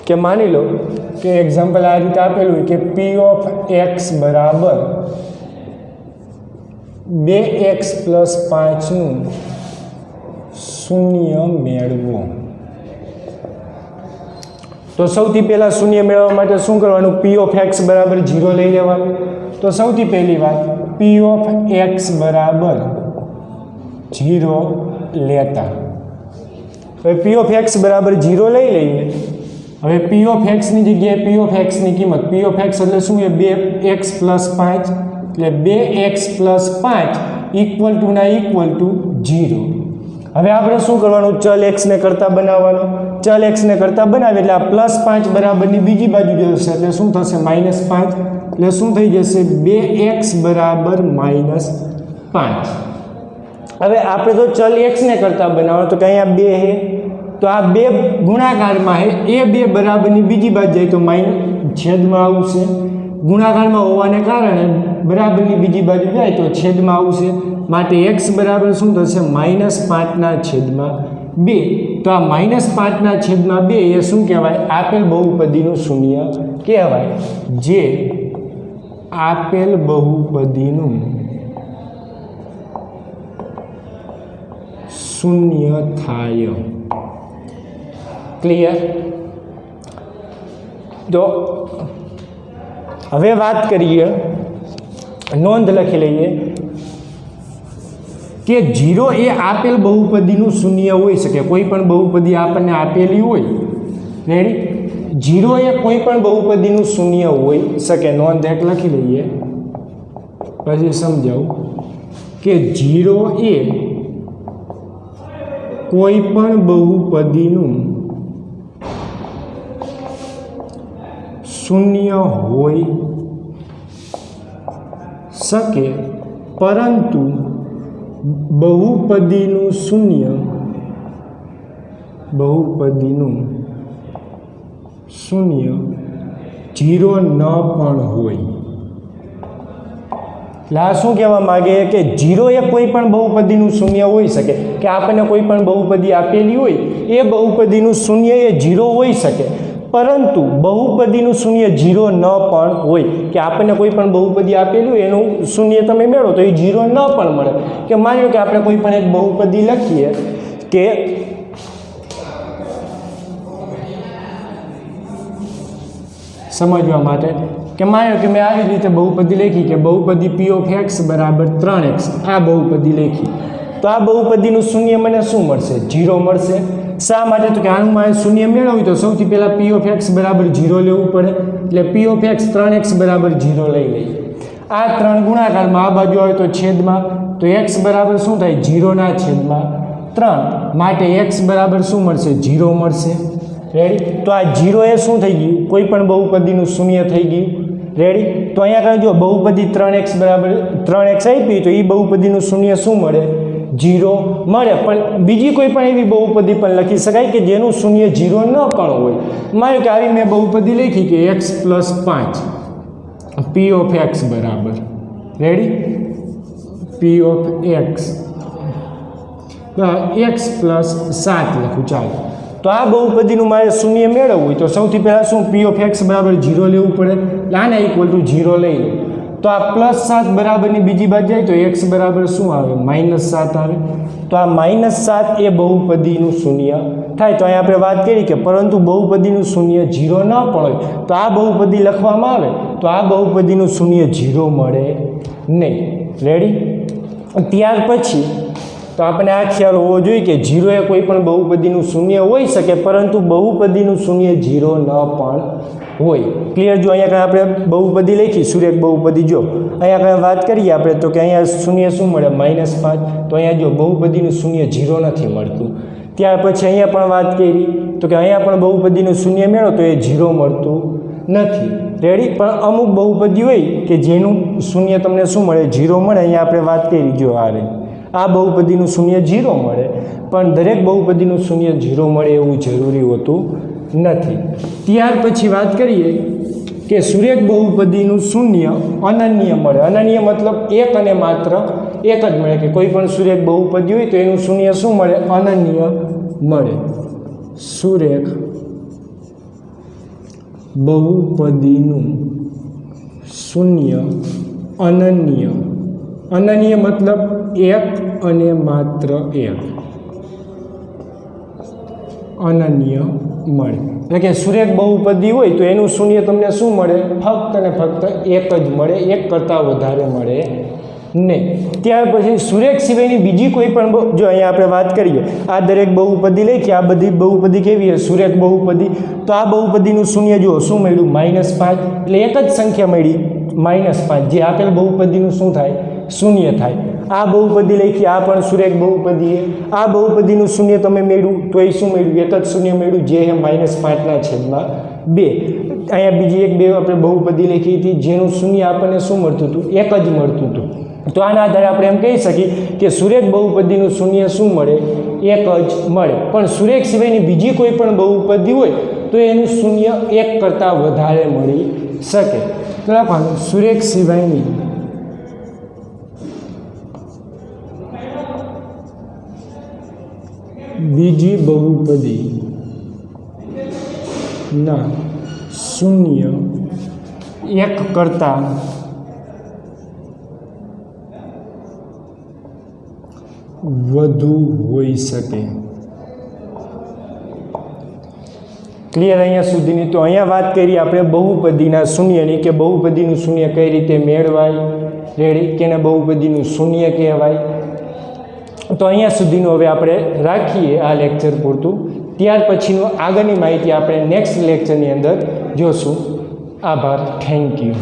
કે માની લો કે એક્ઝામ્પલ આ રીતે આપેલું હોય કે p ઓફ x બરાબર 2x પ્લસ 5નું શૂન્ય મેળવો. તો સૌથી પહેલાં શૂન્ય મેળવવા માટે શું કરવાનું? p ઓફ x બરાબર 0 લઈ લેવાનું. તો સૌથી પહેલી વાત p ઓફ x બરાબર 0 લેતા. હવે p ઓફ x બરાબર 0 લઈ લઈએ. હવે p ઓફ x ની જગ્યાએ p ઓફ x ની કિંમત p ઓફ x એટલે શું છે? 2x પ્લસ 5 એટલે 2x પ્લસ 5 ઇક્વલ ટુ ના ઇક્વલ ટુ 0. હવે આપણે શું કરવાનું? ચલ x ને કરતા બનાવવાનું. ચલ x ને કરતા બનાવીએ એટલે આ પ્લસ 5 બરાબરની બીજી બાજુ જશે એટલે શું થશે? -5 એટલે શું થઈ જશે? 2x બરાબર -5. હવે આપણે તો ચલ x ને કરતા બનાવવાનું તો કે અહીંયા 2 છે તો આ 2 ગુણાકારમાં છે એ 2 બરાબરની બીજી બાજુ જાય તો છેદમાં આવશે. ગુણાકારમાં હોવાને કારણે બરાબરની બીજી બાજુ જાય તો છેદમાં આવશે. માટે x બરાબર શું થશે? -5/2. તો આ -5/2 એ શું કહેવાય? આપેલ બહુપદીનું શૂન્ય કહેવાય. જે આપેલ બહુપદીનું શૂન્ય થાય. ક્લિયર? તો હવે વાત કરીએ, નોંધ લખી લઈએ કે 0 એ આપેલ બહુપદીનું શૂન્ય હોઈ શકે. કોઈ પણ બહુપદી આપણને આપેલી હોય, રેડી? 0 એ કોઈ પણ બહુપદીનું શૂન્ય હોઈ શકે. નોંધ એક લખી લઈએ પછી સમજાવું કે 0 એ કોઈ પણ બહુપદીનું શૂન્ય હોઈ શકે, પરંતુ બહુપદીનું શૂન્ય 0 ન પણ હોય. એટલે આ શું કહેવા માગે કે 0 એ કોઈ પણ બહુપદીનું શૂન્ય હોઈ શકે, કે આપણને કોઈ પણ બહુપદી આપેલી હોય એ બહુપદીનું શૂન્ય એ 0 હોઈ શકે, પરંતુ બહુપદીનું શૂન્ય 0 ન પણ હોય, કે આપણને કોઈ પણ બહુપદી આપેલું હોય એનું શૂન્ય તમે મેળવો તો એ 0 ન પણ મળે. કે માની લો કે આપણે કોઈ પણ એક બહુપદી લખીએ કે સમજવા માટે, કે માની લો કે મેં આવી રીતે બહુપદી લખી કે બહુપદી p ઓફ x બરાબર 3x, આ બહુપદી લખી, તો આ બહુપદીનું શૂન્ય મને શું મળશે? 0 મળશે. શા માટે? તો કે આનું મારે શૂન્ય મેળવવું તો સૌથી પહેલાં p ઓફ x બરાબર 0 લેવું પડે, એટલે p ઓફ x 3x બરાબર 0 લઈ લઈએ. આ 3 ગુણાકારમાં આ બાજુ આવે તો છેદમાં, તો x બરાબર શું થાય? 0 ના છેદમાં 3, માટે x બરાબર શું મળશે? 0 મળશે. રેડી? તો આ 0 એ શું થઈ ગયું? કોઈ પણ બહુપદીનું શૂન્ય થઈ ગયું. રેડી? તો અહીંયા આગળ જો બહુપદી 3x બરાબર 3x આપી તો એ બહુપદીનું શૂન્ય શું મળે? 0 મળે. પણ બીજી કોઈ પણ એવી બહુપદી પણ લખી શકાય કે જેનું શૂન્ય 0 ન પણ હોય. માનો કે આવી મેં બહુપદી લખી કે x plus 5 p of x બરાબર, ready, p of x plus 7 લખું. ચાલો, તો આ બહુપદીનું મારે શૂન્ય મેળવવું હોય તો સૌથી પહેલાં શું? p ઓફ x બરાબર 0 લેવું પડે, આને ઇક્વલ ટુ 0 લઈ લો. તો આ પ્લસ 7 બરાબરની બીજી બાજુ જાય તો x બરાબર શું આવે? -7 આવે. તો આ -7 એ બહુપદીનું શૂન્ય થાય. તો અહીંયા આપણે વાત કરી કે પરંતુ બહુપદીનું શૂન્ય 0 ન પણ હોય તો આ બહુપદી લખવામાં આવે તો આ બહુપદીનું શૂન્ય 0 મળે નહીં. રેડી? ત્યાર પછી તો આપણે આ ખ્યાલ હોવો જોઈએ કે 0 એ કોઈ પણ બહુપદીનું શૂન્ય હોઈ શકે, પરંતુ બહુપદીનું શૂન્ય 0 ન પણ હોય. ક્લિયર? જો અહીંયા કાંઈ આપણે બહુપદી લખી, સુરેખ બહુપદી, જો અહીંયા કાંઈ વાત કરીએ આપણે તો કે અહીંયા શૂન્ય શું મળે? -5. તો અહીંયા જો બહુપદીનું શૂન્ય 0 નથી મળતું. ત્યાર પછી અહીંયા પણ વાત કરી તો કે અહીંયા પણ બહુપદીનું શૂન્ય મેળવો તો એ 0 મળતું નથી. રેડી? પણ અમુક બહુપદી હોય કે જેનું શૂન્ય તમને શું મળે? 0 મળે. અહીંયા આપણે વાત કરી, જો આ બહુપદીનું શૂન્ય 0 મળે, પણ દરેક બહુપદીનું શૂન્ય 0 મળે એવું જરૂરી હોતું નથી. ત્યાર પછી વાત કરીએ કે સુરેખ બહુપદીનું શૂન્ય અનન્ય મળે. અનન્ય મતલબ એક અને માત્ર એક જ મળે, કે કોઈ પણ સુરેખ બહુપદી હોય તો એનું શૂન્ય શું મળે? અનન્ય મળે. સુરેખ બહુપદીનું શૂન્ય અનન્ય, અનન્ય મતલબ એક અને માત્ર એક, અનન્ય મળે. એટલે કે સુરેખ બહુપદી હોય તો એનું શૂન્ય તમને શું મળે? ફક્ત અને ફક્ત એક જ મળે, એક કરતાં વધારે મળે નહીં. ત્યાર પછી સુરેખ સિવાયની બીજી કોઈ પણ, જો અહીંયા આપણે વાત કરીએ આ દરેક બહુપદી લખી, આ બધી બહુપદી કેવી છે? સુરેખ બહુપદી. તો આ બહુપદીનું શૂન્ય જુઓ શું મળ્યું? -5. એટલે એક જ સંખ્યા મળી -5, જે આપેલ બહુપદીનું શું થાય? શૂન્ય થાય. આ બહુપદી લખી, આ પણ સુરેખ બહુપદી. આ બહુપદીનું શૂન્ય તમે મેળવ્યું તો એ શું મળ્યું? એક જ શૂન્ય મળ્યું, જે છે -5 છેદમાં 2. અહીંયા બીજી એક બે આપણે બહુપદી લખી હતી જેનું શૂન્ય આપણને શું મળતું હતું? એક જ મળતું હતું. તો આના આધારે આપણે એમ કહી શકીએ કે સુરેખ બહુપદીનું શૂન્ય શું મળે? એક જ મળે. પણ સુરેખ સિવાયની બીજી કોઈ પણ બહુપદી હોય તો એનું શૂન્ય એક કરતાં વધારે મળી શકે. તો લખવાનું સુરેખ સિવાયની બીજી બહુપદી ના શૂન્ય એક કરતાં વધુ હોઈ શકે. ક્લિયર અહીંયા સુધીની? તો અહીંયા વાત કરી આપણે બહુપદીના શૂન્યની, કે બહુપદીનું શૂન્ય કઈ રીતે મેળવાય. રેડી? કેને બહુપદીનું શૂન્ય કહેવાય. તો અહીંયા સુધીનું હવે આપણે રાખીએ આ લેક્ચર પૂરતું. ત્યાર પછીનું આગળની માહિતી આપણે નેક્સ્ટ લેક્ચરની અંદર જોશું. આભાર. Thank you.